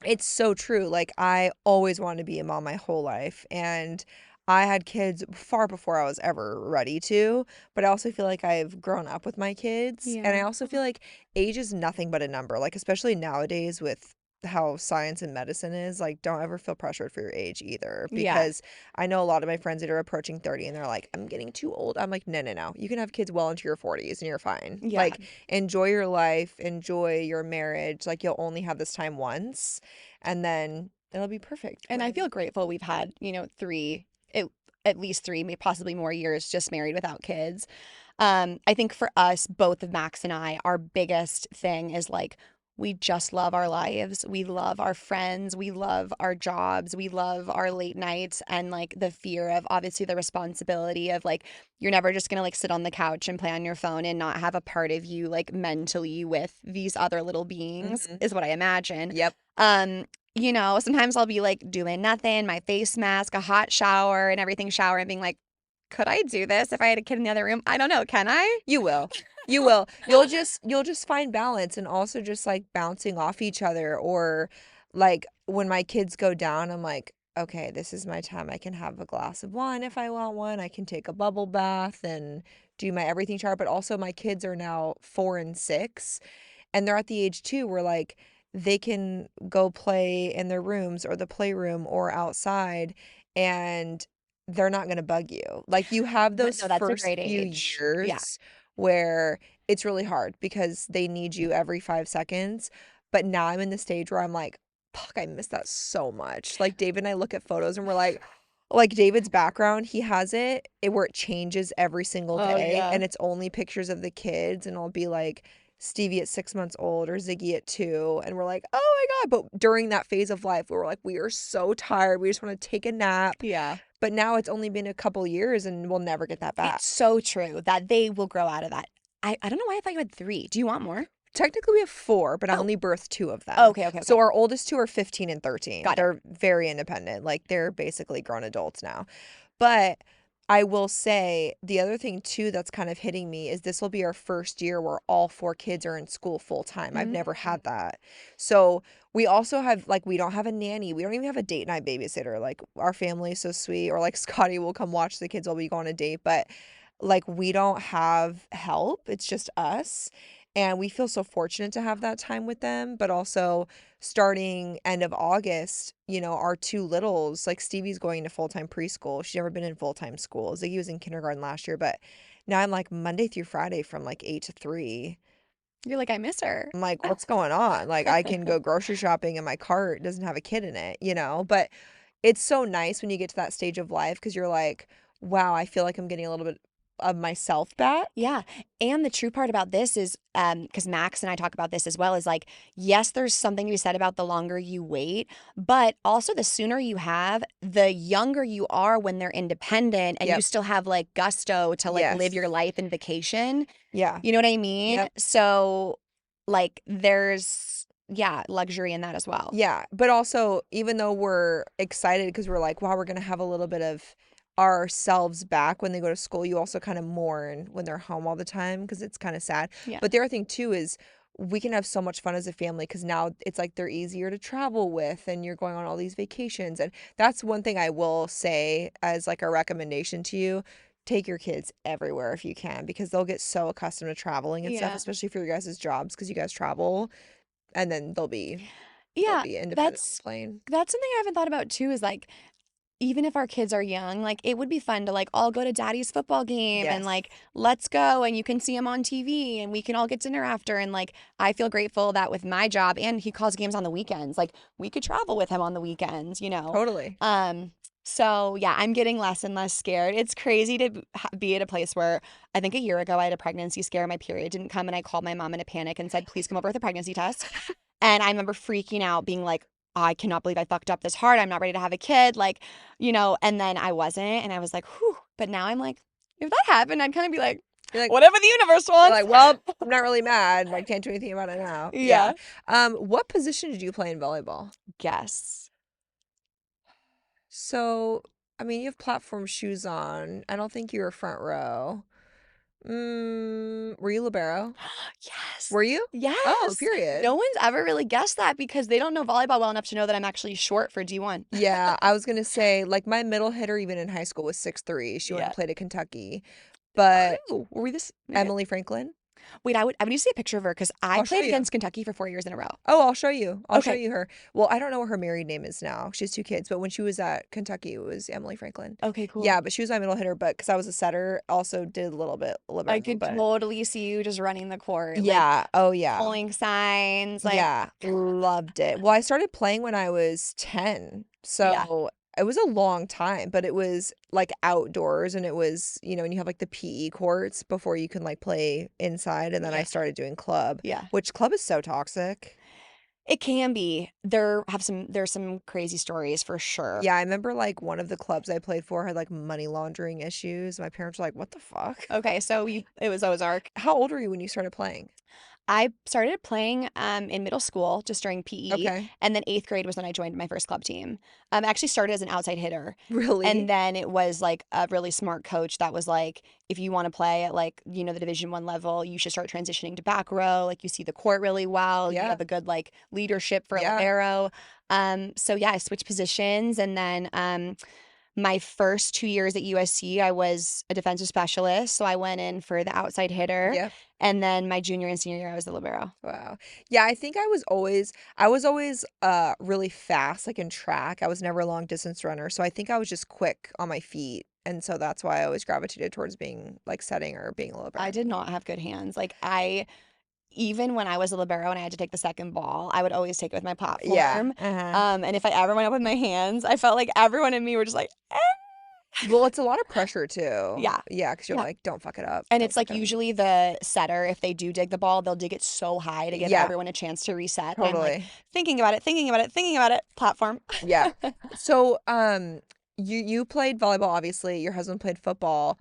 it's so true. Like, I always wanted to be a mom my whole life, and I had kids far before I was ever ready to, but I also feel like I've grown up with my kids, and I Yeah. also feel like age is nothing but a number, like, especially nowadays with how science and medicine is, like, don't ever feel pressured for your age either, Yeah. because I know a lot of my friends that are approaching 30 and they're like, I'm getting too old. I'm like, no, no, no. You can have kids well into your 40s and you're fine. Yeah. Like, enjoy your life, enjoy your marriage. Like, you'll only have this time once, and then it'll be perfect. And I feel grateful we've had, at least three, maybe possibly more years just married without kids. I think for us, both of Max and I, our biggest thing is like we just love our lives. We love our friends. We love our jobs. We love our late nights, and like the fear of obviously the responsibility of like you're never just gonna like sit on the couch and play on your phone and not have a part of you like mentally with these other little beings is what I imagine. Yep. Sometimes I'll be like doing nothing, my face mask, a hot shower and everything shower and being like, could I do this if I had a kid in the other room? I don't know. Can I? You will. You will. You'll just find balance, and also just like bouncing off each other, or like when my kids go down, I'm like, okay, this is my time. I can have a glass of wine if I want one. I can take a bubble bath and do my everything shower. But also my kids are now 4 and 6, and they're at the age too where like they can go play in their rooms or the playroom or outside, and they're not going to bug you. Like, you have But those no, that's a first great few age. Yeah. years where it's really hard because they need you every 5 seconds. But now I'm in the stage where I'm like, fuck, I miss that so much. Like, David and I look at photos and we're like David's background, he has where it changes every single Oh, day, yeah. and it's only pictures of the kids, and I'll be like Stevie at 6 months old or Ziggy at 2, and we're like, oh my God. But during that phase of life, we were like, we are so tired. We just want to take a nap. Yeah. But now it's only been a couple years and we'll never get that back. It's so true that they will grow out of that. I don't know why I thought you had 3. Do you want more? Technically, we have 4, but I Oh. only birthed 2 of them. Okay. So our oldest 2 are 15 and 13. Got it. They're very independent. Like, they're basically grown adults now. But I will say the other thing too that's kind of hitting me is this will be our first year where all 4 kids are in school full time. I've never had that. So we also have, like, we don't have a nanny. We don't even have a date night babysitter. Like, our family is so sweet. Or like Scotty will come watch the kids while we go on a date. But like, we don't have help. It's just us. And we feel so fortunate to have that time with them. But also, starting end of August, our 2 littles, like Stevie's going to full-time preschool. She's never been in full-time school. Ziggy was in kindergarten last year, but now I'm like Monday through Friday from like 8 to 3. You're like, I miss her. I'm like, what's going on? Like, I can go grocery shopping and my cart doesn't have a kid in it, But it's so nice when you get to that stage of life because you're like, wow, I feel like I'm getting a little bit of myself back. Yeah. And the true part about this is, because Max and I talk about this as well, is like, yes, there's something to be said about the longer you wait, but also the sooner you have, the younger you are when they're independent and you Yep. still have like gusto to like live Yes. your life and vacation. Yeah. You know what I mean? Yep. So like there's, luxury in that as well. Yeah. But also, even though we're excited because we're like, wow, we're going to have a little bit of ourselves back when they go to school, you also kind of mourn when they're home all the time because it's kind of sad. Yeah. But the other thing too is we can have so much fun as a family because now it's like they're easier to travel with and you're going on all these vacations. And that's one thing I will say as like a recommendation to you. Take your kids everywhere if you can because they'll get so accustomed to traveling and stuff, Yeah. especially for your guys' jobs because you guys travel, and then they'll be Yeah. independent on That's the plane. that's something I haven't thought about too, is like, even if our kids are young, like it would be fun to like all go to daddy's football game and Yes. like let's go and you can see him on TV and we can all get dinner after. And like I feel grateful that with my job, and he calls games on the weekends, like we could travel with him on the weekends, Totally. So yeah, I'm getting less and less scared. It's crazy to be at a place where I think a year ago I had a pregnancy scare. My period didn't come and I called my mom in a panic and said, please come over with a pregnancy test. And I remember freaking out, being like, I cannot believe I fucked up this hard. I'm not ready to have a kid. Like, and then I wasn't. And I was like, whew. But now I'm like, if that happened, I'd kind of be like, You're like, whatever the universe you're wants. like, well, I'm not really mad. Like, can't do anything about it now. Yeah. What position did you play in volleyball? Guess. So, I mean, you have platform shoes on. I don't think you were front row. Were you libero? Yes. Were you? Yes. Oh, period. No one's ever really guessed that because they don't know volleyball well enough to know that I'm actually short for D1. Yeah, I was gonna say, like, my middle hitter even in high school was 6'3". She went Yeah. to play to Kentucky. But Who? Were we this? Emily Franklin? Wait, I would need to see a picture of her because I I'll show played you. against Kentucky for 4 years in a row. Oh, I'll show you. I'll show Okay. you her. Well, I don't know what her married name is now. She has 2 kids, but when she was at Kentucky, it was Emily Franklin. Okay, cool. Yeah, but she was my middle hitter, but because I was a setter, also did a little bit I libero, could but totally see you just running the court, like yeah. Oh, yeah. pulling signs, like Yeah, loved it. Well, I started playing when I was 10, yeah, so it was a long time, but it was, like, outdoors, and it was, and you have, like, the PE courts before you can, like, play inside, and then I yeah, started doing club, yeah. which club is so toxic. It can be. There's some crazy stories for sure. Yeah, I remember, like, one of the clubs I played for had, like, money laundering issues. My parents were like, "What the fuck?" Okay, so it was Ozark. How old were you when you started playing? I started playing in middle school just during PE, Okay. and then 8th grade was when I joined my first club team. I actually started as an outside hitter. And Really? then it was like a really smart coach that was like, if you want to play at like, the Division 1 level, you should start transitioning to back row. Like you see the court really well. You Yeah. have a good like leadership for a Yeah. libero. So yeah, I switched positions and then my first 2 years at USC, I was a defensive specialist. So I went in for the outside hitter. Yep. And then my junior and senior year, I was the libero. Wow. Yeah, I think I was always really fast, like in track. I was never a long distance runner. So I think I was just quick on my feet. And so that's why I always gravitated towards being like setting or being a I libero. did not have good hands. Like even when I was a libero and I had to take the second ball, I would always take it with my Yeah. platform. Uh-huh. And if I ever went up with my hands, I felt like everyone in me were just like, "Eh." Well, it's a lot of pressure too. Yeah. Yeah, because you're Yeah. like, don't fuck it up. And Don't it's like fuck it up. usually the setter, if they do dig the ball, they'll dig it so high to give Yeah, everyone a chance to reset. And I'm like totally. thinking about it, thinking about it, thinking about it, platform. Yeah. So, you played volleyball, obviously. Your husband played football.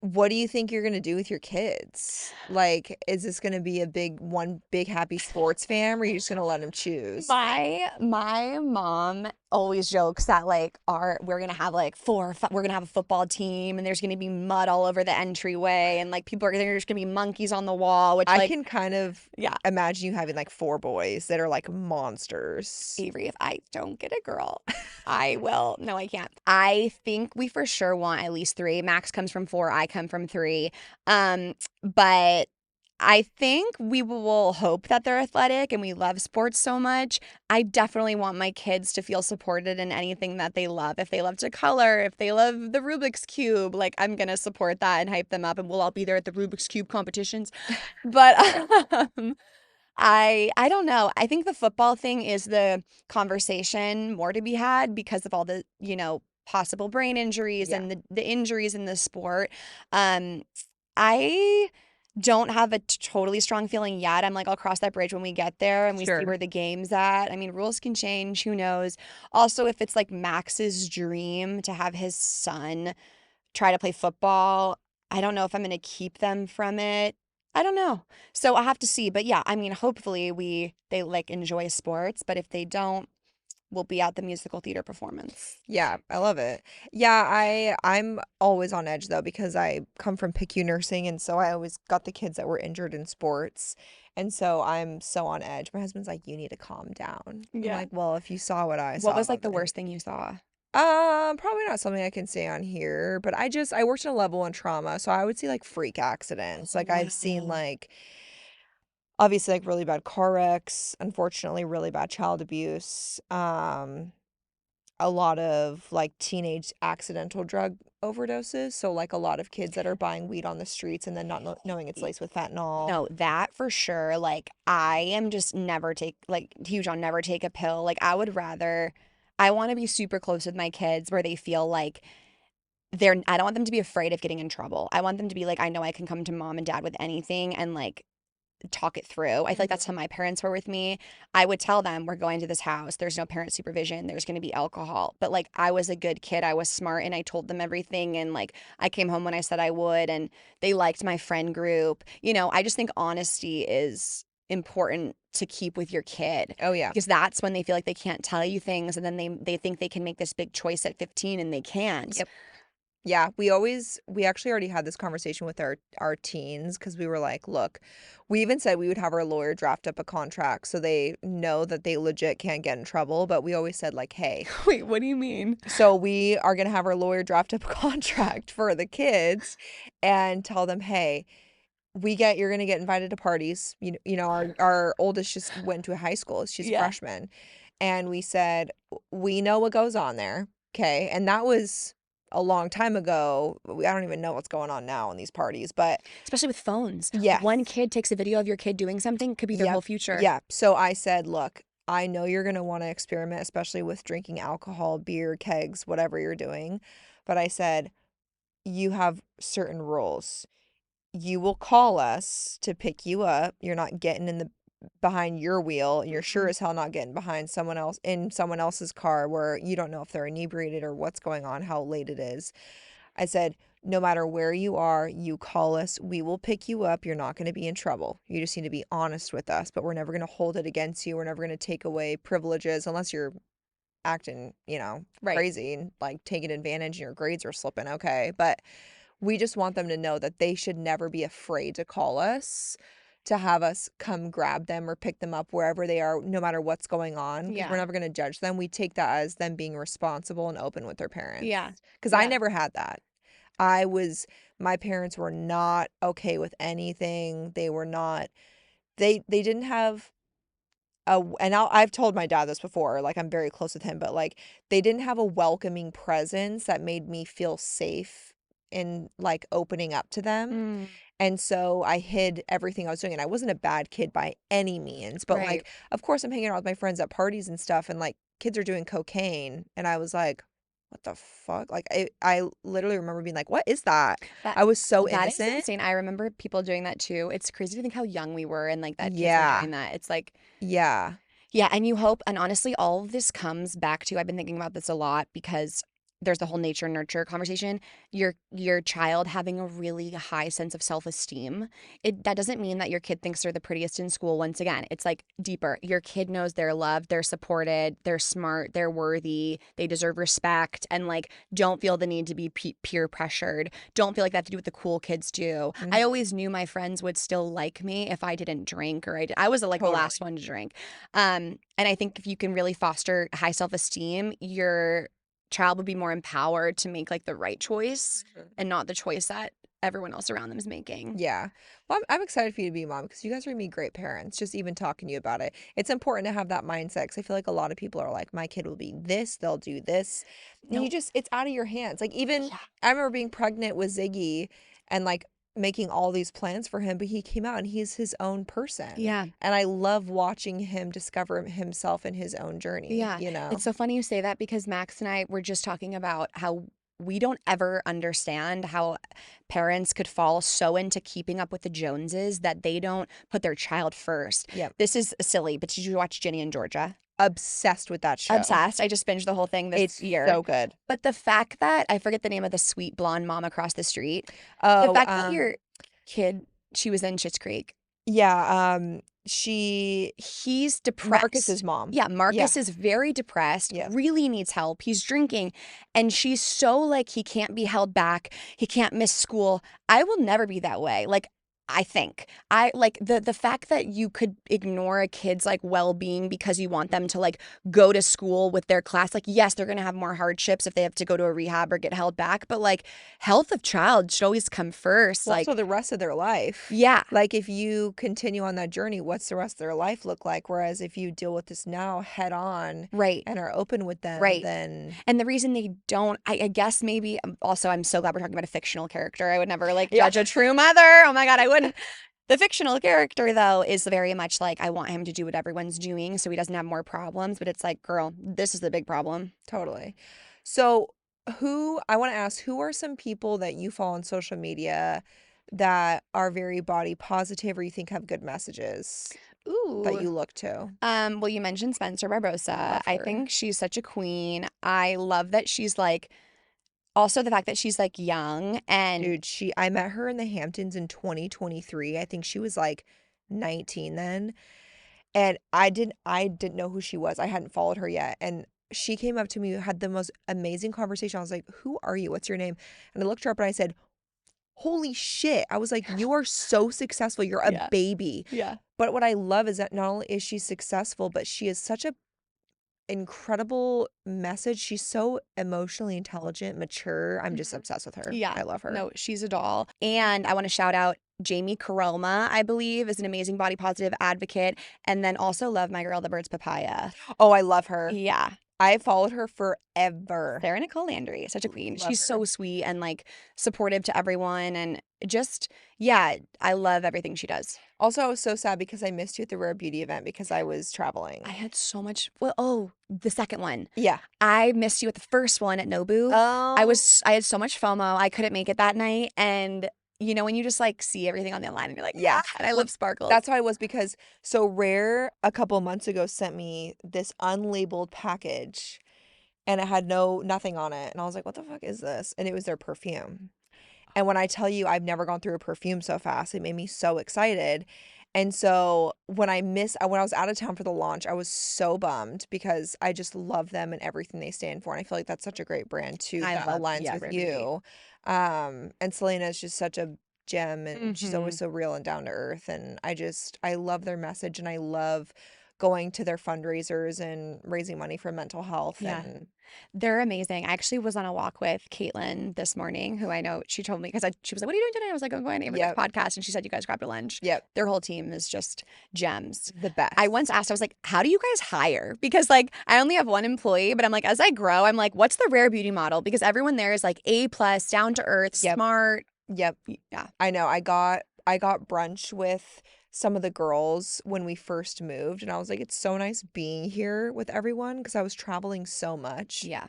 What do you think you're gonna do with your kids? Like, is this gonna be one big happy sports fam, or are you just gonna let them choose? My mom always jokes that like we're gonna have like we're gonna have a football team and there's gonna be mud all over the entryway and like there's gonna be monkeys on the wall, which I like can kind of yeah, imagine you having like 4 boys that are like monsters. Avery, if I don't get a girl, I will. No, I can't. I think we for sure want at least 3. Max comes from 4, I come from 3. But I think we will hope that they're athletic and we love sports so much. I definitely want my kids to feel supported in anything that they love. If they love to color, if they love the Rubik's Cube, like I'm going to support that and hype them up and we'll all be there at the Rubik's Cube competitions. But I don't know. I think the football thing is the conversation more to be had because of all the, possible brain injuries Yeah. and the injuries in the sport. I don't have a totally strong feeling yet. I'm like, I'll cross that bridge when we get there and we see Sure. where the game's at. I mean, rules can change. Who knows? Also, if it's like Max's dream to have his son try to play football, I don't know if I'm going to keep them from it. I don't know. So I have to see. But yeah, I mean, hopefully they like enjoy sports. But if they don't, we'll be at the musical theater performance. Yeah, I love it. Yeah, I'm always on edge though because I come from PICU nursing and so I always got the kids that were injured in sports. And so I'm so on edge. My husband's like, you need to calm down. I'm Yeah. like, well, if you saw what I saw. What was like the then-" worst thing you saw? Probably not something I can say on here, but I worked in a level 1 trauma, so I would see like freak accidents. Like I've seen Wow. like obviously like really bad car wrecks, unfortunately really bad child abuse, a lot of like teenage accidental drug overdoses. So like a lot of kids that are buying weed on the streets and then not knowing it's laced with fentanyl. No, that for sure. Like I am just never take like huge on never take a pill. Like I want to be super close with my kids where they feel like I don't want them to be afraid of getting in trouble. I want them to be like, I know I can come to mom and dad with anything and like talk it through. I feel like that's how my parents were with me. I would tell them, we're going to this house. There's no parent supervision. There's going to be alcohol. But like, I was a good kid. I was smart and I told them everything. And like, I came home when I said I would. And they liked my friend group. I just think honesty is important to keep with your kid Oh yeah. because that's when they feel like they can't tell you things. And then they think they can make this big choice at 15 and they can't. Yep. Yeah, we actually already had this conversation with our teens because we were like, look, we even said we would have our lawyer draft up a contract so they know that they legit can't get in trouble. But we always said like, hey, Wait, what do you mean? so we are gonna have our lawyer draft up a contract for the kids and tell them, hey, you're gonna get invited to parties. Our oldest just went to high school. She's a Yeah. freshman. And we said, we know what goes on there. Okay. And that was a long time ago. I don't even know what's going on now in these parties, but Especially with phones. yes. One kid takes a video of your kid doing something, could be their Yep. whole future. Yeah. So I said, look, I know you're going to want to experiment, especially with drinking alcohol, beer, kegs, whatever you're doing. But I said, you have certain rules. You will call us to pick you up. You're not getting behind your wheel. And you're sure as hell not getting behind someone else in someone else's car where you don't know if they're inebriated or what's going on, how late it is. I said, no matter where you are, you call us. We will pick you up. You're not going to be in trouble. You just need to be honest with us, but we're never going to hold it against you. We're never going to take away privileges unless you're acting, Right. crazy and like taking advantage and your grades are slipping. Okay. But we just want them to know that they should never be afraid to call us, to have us come grab them or pick them up wherever they are, no matter what's going on. Because we're Yeah. never going to judge them. We take that as them being responsible and open with their parents. Yeah. Because I Yeah. never had that. My parents were not okay with anything. They were not, they didn't have I've told my dad this before, like I'm very close with him, but like they didn't have a welcoming presence that made me feel safe in like opening up to them. Mm, And so I hid everything I was doing. And I wasn't a bad kid by any means, but right. like, of course, I'm hanging out with my friends at parties and stuff, and like kids are doing cocaine. And I was like, what the fuck? Like, I literally remember being like, what is that? That I was so that is innocent. insane. I remember people doing that too. It's crazy to think how young we were and like that kids were Yeah. doing that. It's like, Yeah. yeah, and you hope, and honestly, all of this comes back to, I've been thinking about this a lot because there's the whole nature nurture conversation. Your child having a really high sense of self-esteem. That doesn't mean that your kid thinks they're the prettiest in school. Once again, it's like deeper. Your kid knows they're loved, they're supported, they're smart, they're worthy, they deserve respect, and like don't feel the need to be peer pressured. Don't feel like they have to do what the cool kids do. I Mhm. always knew my friends would still like me if I didn't drink or I was like the last one to drink. And I think if you can really foster high self-esteem, your child would be more empowered to make like the right choice and not the choice that everyone else around them is making. Yeah. Well, I'm excited for you to be a mom because you guys are going to be great parents, just even talking to you about it. It's important to have that mindset because I feel like a lot of people are like, my kid will be this, they'll do this. And No. it's out of your hands. Like, even Yeah. I remember being pregnant with Ziggy and like making all these plans for him, but he came out and he's his own person. Yeah. And I love watching him discover himself in his own journey, Yeah. It's so funny you say that because Max and I were just talking about how we don't ever understand how parents could fall so into keeping up with the Joneses that they don't put their child first. Yep. This is silly, but did you watch Ginny and Georgia? Obsessed with that show. Obsessed. I just binged the whole thing this It's year. so good. But the fact that I forget the name of the sweet blonde mom across the street. Oh, The fact that your kid, she was in Schitt's Creek. yeah, He's depressed. Marcus's mom. Yeah, Marcus is very depressed, Yeah. really needs help. He's drinking. And she's so like, he can't be held back. He can't miss school. I will never be that way. Like, I think I like the fact that you could ignore a kid's like well-being because you want them to like go to school with their class. Like, yes, they're going to have more hardships if they have to go to a rehab or get held back, but like health of child should always come first. Well, Like, also the rest of their life. yeah. Like, if you continue on that journey, what's the rest of their life look like? Whereas if you deal with this now head on Right. and are open with them, Right. then And the reason they don't, I guess maybe also, I'm so glad we're talking about a fictional character. I would never like Yeah. judge a true mother. Oh my God, I wouldn't. The fictional character, though, is very much like, I want him to do what everyone's doing so he doesn't have more problems. But it's like, girl, this is the big problem. totally. So, I want to ask, who are some people that you follow on social media that are very body positive or you think have good messages Ooh. that you look to? Well, you mentioned Spencer Barbosa. Love I her. think she's such a queen. I love that she's like, also the fact that she's like young and Dude, I met her in the Hamptons in 2023. I think she was like 19 then. And I didn't know who she was. I hadn't followed her yet. And she came up to me, had the most amazing conversation. I was like, "Who are you? What's your name?" And I looked her up and I said, "Holy shit." I was like, "You are so successful. You're a Yeah. baby." yeah. But what I love is that not only is she successful, but she is such a incredible message. She's so emotionally intelligent, mature. I'm just Mhm. obsessed with her. Yeah. I love her. No, she's a doll. And I want to shout out Jamie Caroma, I believe, is an amazing body positive advocate. And then also love my girl, the Birds Papaya. Oh, I love her. Yeah. I followed her forever. Sarah Nicole Landry, such a queen. Love She's her. so sweet and like supportive to everyone. And just, yeah, I love everything she does. Also, I was so sad because I missed you at the Rare Beauty event because I was traveling. I had so much. Well, oh, the second one. Yeah. I missed you at the first one at Nobu. Oh. I had so much FOMO. I couldn't make it that night. And you know, when you just like see everything on the line and you're like, Yeah. and I love sparkles. That's how I was because so Rare a couple months ago sent me this unlabeled package and it had nothing on it. And I was like, what the fuck is this? And it was their perfume. And when I tell you I've never gone through a perfume so fast, it made me so excited. And so when I was out of town for the launch, I was so bummed because I just love them and everything they stand for. And I feel like that's such a great brand too that aligns with Rare you. And Selena is just such a gem and she's always so real and down to earth. And I love their message and I love going to their fundraisers and raising money for mental health. Yeah. And They're amazing. I actually was on a walk with Caitlin this morning, who I know she told me because she was like, "What are you doing today?" I was like, "I'm going to Amber's podcast," and she said, "You guys grabbed a lunch." Yep. Their whole team is just gems. The best. I once asked, I was like, "How do you guys hire?" Because like I only have one employee, but I'm like, as I grow, I'm like, "What's the Rare Beauty model?" Because everyone there is like A plus, down to earth, smart. Yep. Yeah. I know. I got brunch with some of the girls when we first moved and I was like, it's so nice being here with everyone because I was traveling so much. Yeah.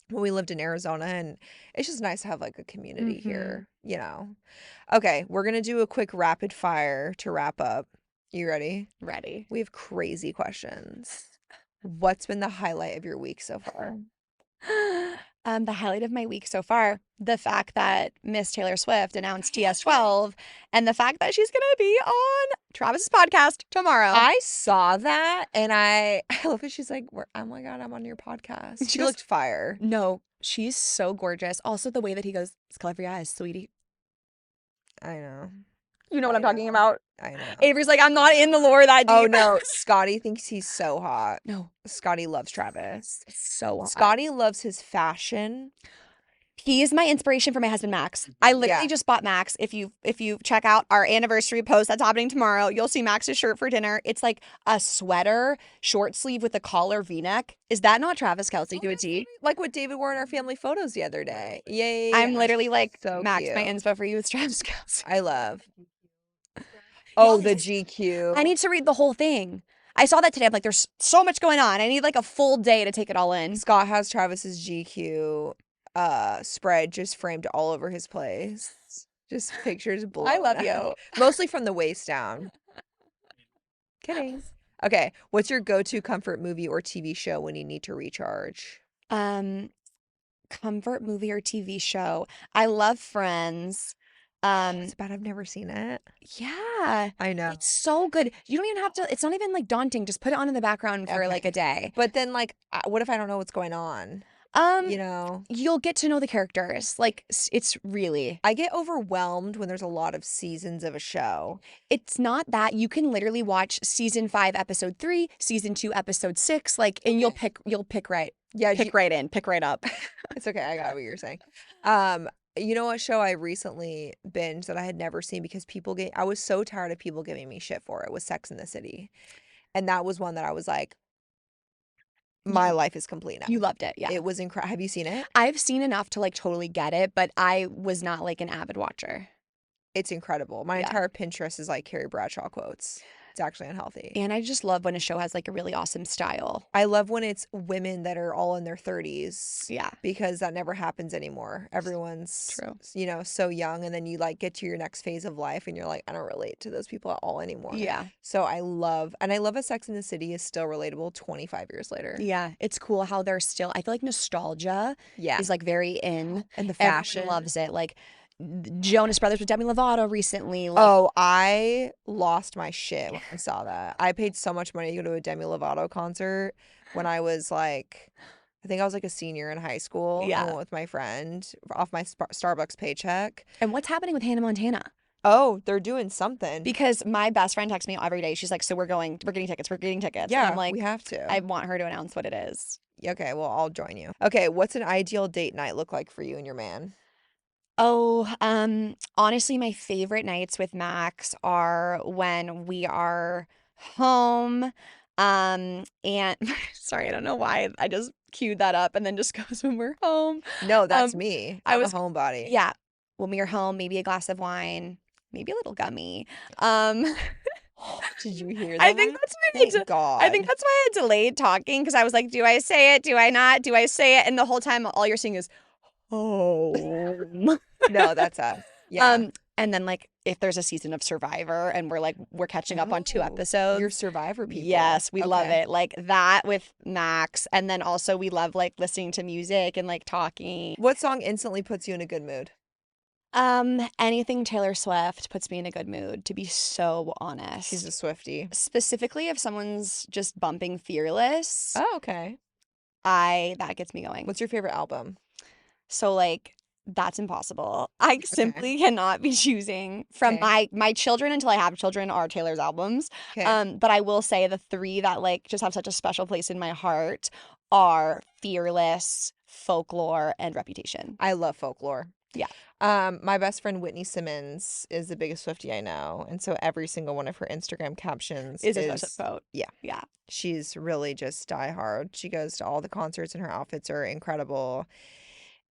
When we lived in Arizona and it's just nice to have like a community here, you know. Okay, we're going to do a quick rapid fire to wrap up. You ready? Ready. We have crazy questions. What's been the highlight of your week so far? The highlight of my week so far, the fact that Miss Taylor Swift announced TS12 and the fact that she's going to be on Travis's podcast tomorrow. I saw that and I love it. She's like, oh my God, I'm on your podcast. She looked fire. No, she's so gorgeous. Also, the way that he goes, it's color for your eyes, sweetie. I know. You know what I'm talking about? I know. Avery's like, I'm not in the lore that deep. Oh no, Scotty thinks he's so hot. No. Scotty loves Travis. So hot. Scotty loves his fashion. He is my inspiration for my husband Max. I literally just bought Max. If you check out our anniversary post that's happening tomorrow, you'll see Max's shirt for dinner. It's like a sweater, short sleeve with a collar V-neck. Is that not Travis Kelce to a T? Like what David wore in our family photos the other day. Yay. I'm literally like, so Max, cute. my inspo for you is Travis Kelce. I love. Oh, the GQ. I need to read the whole thing. I saw that today. I'm like, there's so much going on. I need like a full day to take it all in. Scott has Travis's GQ spread just framed all over his place. Just pictures blown I love out. you. Mostly from the waist down. Kidding. Okay, what's your go-to comfort movie or TV show when you need to recharge? Comfort movie or TV show. I love Friends. It's bad I've never seen it. Yeah. I know. It's so good. You don't even have to, it's not even like daunting. Just put it on in the background for like a day. But then like, what if I don't know what's going on? You know? You'll get to know the characters. Like, it's really. I get overwhelmed when there's a lot of seasons of a show. It's not that. You can literally watch season 5, episode 3, season 2, episode 6, like, and you'll pick right. Yeah. Pick right in, pick right up. It's okay. I got what you're saying. You know what show I recently binged that I had never seen because I was so tired of people giving me shit for it, was Sex and the City. And that was one that I was like, my life is complete now. You loved it, yeah. It was incredible. Have you seen it? I've seen enough to like totally get it, but I was not like an avid watcher. It's incredible. My entire Pinterest is like Carrie Bradshaw quotes. It's actually unhealthy. And I just love when a show has like a really awesome style. I love when it's women that are all in their 30s. Yeah. Because that never happens anymore. Everyone's, True. You know, so young. And then you like get to your next phase of life and you're like, I don't relate to those people at all anymore. Yeah. So I love a Sex in the City is still relatable 25 years later. Yeah. It's cool how they're still, I feel like nostalgia is like very in. And the fashion. Everyone loves it. Like Jonas Brothers with Demi Lovato recently. Like, oh, I lost my shit when I saw that. I paid so much money to go to a Demi Lovato concert when I was like, I think I was like a senior in high school. Yeah. I went with my friend off my Starbucks paycheck. And what's happening with Hannah Montana? Oh, they're doing something. Because my best friend texts me every day. She's like, so we're getting tickets. Yeah, and I'm like, we have to. I want her to announce what it is. Okay, well, I'll join you. Okay, what's an ideal date night look like for you and your man? Oh, honestly, my favorite nights with Max are when we are home. And sorry, I don't know why I just queued that up and then just goes when we're home. No, that's Um, me. I I'm a was, homebody. yeah, when we are home, maybe a glass of wine, maybe a little gummy. Um, Did you hear I that? think that's why Thank I think God. that's why I delayed talking because I was like, do I say it? Do I not? Do I say it? And the whole time, all you're seeing is home. No, that's us. Yeah. Um, and then like if there's a season of Survivor and we're catching up on 2 Oh, you're episodes. Survivor people. Yes, we love Okay. it. Like that with Max. And then also we love like listening to music and like talking. What song instantly puts you in a good mood? Anything Taylor Swift puts me in a good mood, to be so honest. She's a Swiftie. Specifically if someone's just bumping Fearless, Oh, okay. that gets me going. What's your favorite album? So like that's impossible. I simply cannot be choosing from Okay. my children until I have children are Taylor's albums. Okay. But I will say the 3 that like just have such a special place in my heart are Fearless, Folklore, and Reputation. I love Folklore. Yeah. My best friend Whitney Simmons is the biggest Swiftie I know, and so every single one of her Instagram captions Is a special quote. yeah. Yeah. She's really just diehard. She goes to all the concerts and her outfits are incredible.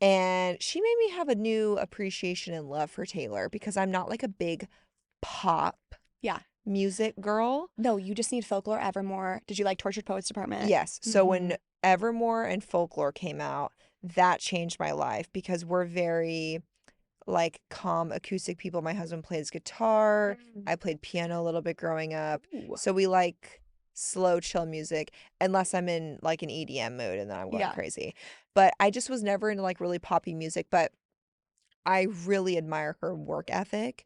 And she made me have a new appreciation and love for Taylor because I'm not like a big pop Yeah. music girl. No, you just need Folklore, Evermore. Did you like Tortured Poets Department? Yes. So Mhm. when Evermore and Folklore came out, that changed my life because we're very like calm acoustic people. My husband plays guitar. I played piano a little bit growing up. Ooh. So we like slow, chill music unless I'm in like an EDM mood and then I'm going Yeah. crazy. But I just was never into like really poppy music. But I really admire her work ethic,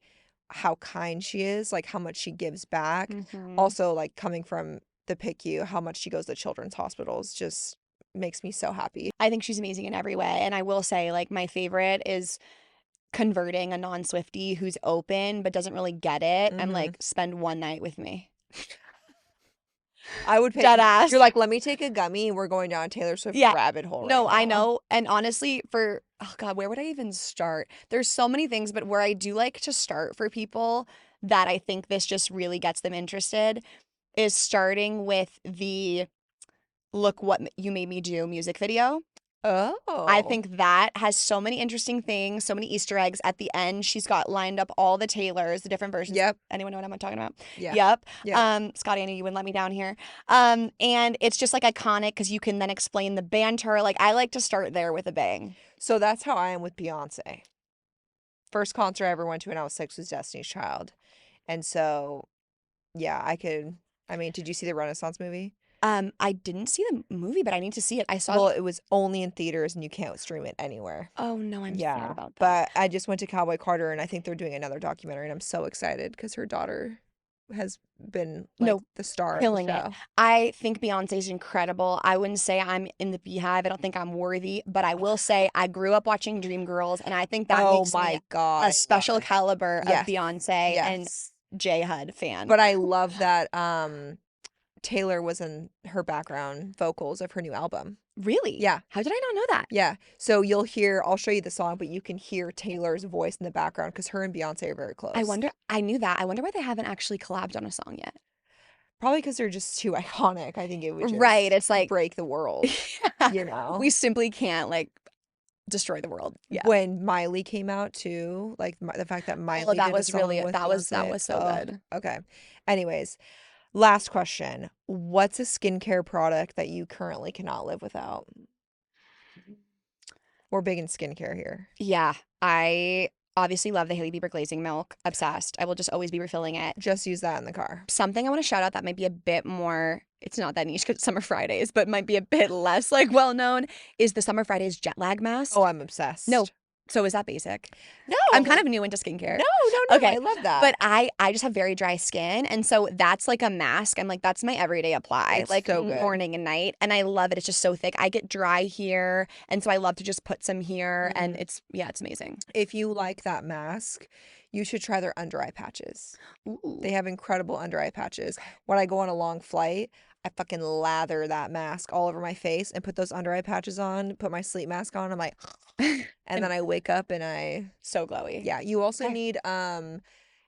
how kind she is, like how much she gives back. Mhm. Also, like coming from the PICU, how much she goes to children's hospitals just makes me so happy. I think she's amazing in every way. And I will say, like, my favorite is converting a non-Swiftie who's open but doesn't really get it and like spend one night with me. I would pay. Dead ass. You're like, let me take a gummy. We're going down a Taylor Swift Yeah. rabbit hole. No, right I now. know. And honestly, oh God, where would I even start? There's so many things, but where I do like to start for people that I think this just really gets them interested is starting with the Look What You Made Me Do music video. Oh, I think that has so many interesting things, so many Easter eggs. At the end, she's got lined up all the Taylors, the different versions. Yep. Anyone know what I'm talking about? Yeah. Yep. Yeah. Scotty, I knew you wouldn't let me down here. And it's just like iconic because you can then explain the banter. Like I like to start there with a bang. So that's how I am with Beyonce. First concert I ever went to when I was 6 was Destiny's Child, and so yeah, I could. I mean, did you see the Renaissance movie? I didn't see the movie, but I need to see it. I saw. Well, it was only in theaters and you can't stream it anywhere. Oh no, I'm sad Yeah, about that. but I just went to Cowboy Carter and I think they're doing another documentary and I'm so excited because her daughter has been like No, the star of the killing show. it. I think Beyonce's incredible. I wouldn't say I'm in the beehive. I don't think I'm worthy, but I will say I grew up watching Dreamgirls, and I think that Oh makes me my God, I a love special it. caliber Yes, of Beyonce and yes. J Hud fan. But I love that Taylor was in her background vocals of her new album. Really? Yeah. How did I not know that? Yeah. So you'll hear, I'll show you the song, but you can hear Taylor's voice in the background because her and Beyonce are very close. I knew that. I wonder why they haven't actually collabed on a song yet. Probably because they're just too iconic. I think it would just Right. It's like break the world, yeah, you know? we simply can't like destroy the world. Yeah. When Miley came out too, like the fact that Miley that did was a song really with that was Beyonce. so Oh, good. okay. Anyways, last question. What's a skincare product that you currently cannot live without? We're big in skincare here. Yeah, I obviously love the Hailey Bieber glazing milk. Obsessed. I will just always be refilling it. Just use that in the car. Something I want to shout out that might be a bit more, it's not that niche because it's Summer Fridays, but might be a bit less like well known is the Summer Fridays jet lag mask. Oh, I'm obsessed. No. So is that basic? No. I'm kind of new into skincare. No. Okay. I love that. But I just have very dry skin. And so that's like a mask. I'm like, that's my everyday apply. It's like so good. morning and night. And I love it. It's just so thick. I get dry here. And so I love to just put some here. And it's amazing. If you like that mask, you should try their under eye patches. Ooh. They have incredible under eye patches. When I go on a long flight, I fucking lather that mask all over my face and put those under eye patches on, put my sleep mask on. I'm like, and then I wake up and So glowy. yeah. You also Okay. need,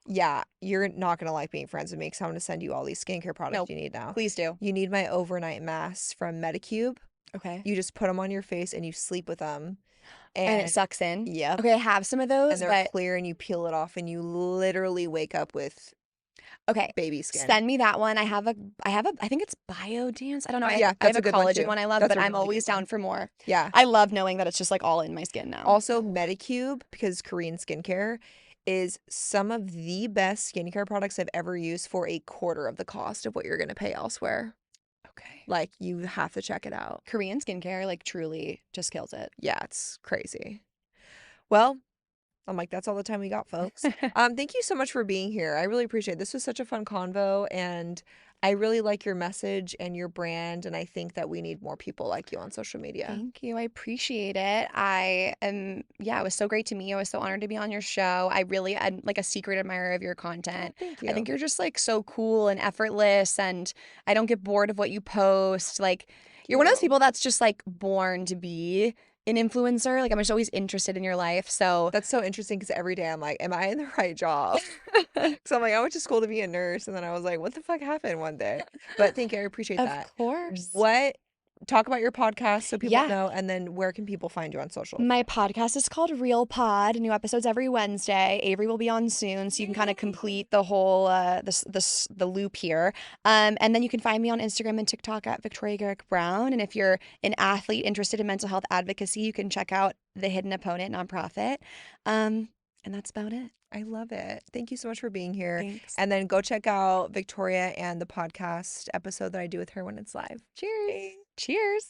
yeah, you're not gonna like being friends with me because I'm gonna send you all these skincare products Nope. you need now. Please do. You need my overnight masks from Medicube. Okay. You just put them on your face and you sleep with them. And it sucks in. Yep. Okay, I have some of those, And they're but clear and you peel it off and you literally wake up with okay. baby skin. Send me that one. I have a I think it's Biodance. I don't know. Yeah, I have that's a a good one, collagen too. one I love, That's but a I'm really always good one. down for more. Yeah. I love knowing that it's just like all in my skin now. Also, Medicube, because Korean skincare is some of the best skincare products I've ever used for a quarter of the cost of what you're going to pay elsewhere. Okay. Like, you have to check it out. Korean skincare like truly just kills it. Yeah, it's crazy. Well, I'm like, that's all the time we got, folks. Thank you so much for being here. I really appreciate it. This was such a fun convo, and I really like your message and your brand, and I think that we need more people like you on social media. Thank you. I appreciate it. It was so great to meet you. I was so honored to be on your show. I'm like a secret admirer of your content. Thank you. I think you're just like so cool and effortless, and I don't get bored of what you post. Like, you're one of those people that's just like born to be an influencer. Like, I'm just always interested in your life. So That's so interesting because every day I'm like, am I in the right job? So I'm like, I went to school to be a nurse, and then I was like, what the fuck happened one day? But thank you. I appreciate that. Of course. Talk about your podcast so people Yeah. know, and then where can people find you on social? My podcast is called Real Pod. New episodes every Wednesday. Avery will be on soon, so you can kind of complete the whole the loop here. And then you can find me on Instagram and TikTok at Victoria Garrick Browne. And if you're an athlete interested in mental health advocacy, you can check out the Hidden Opponent nonprofit. And that's about it. I love it. Thank you so much for being here. Thanks. And then go check out Victoria and the podcast episode that I do with her when it's live. Cheers. Cheers.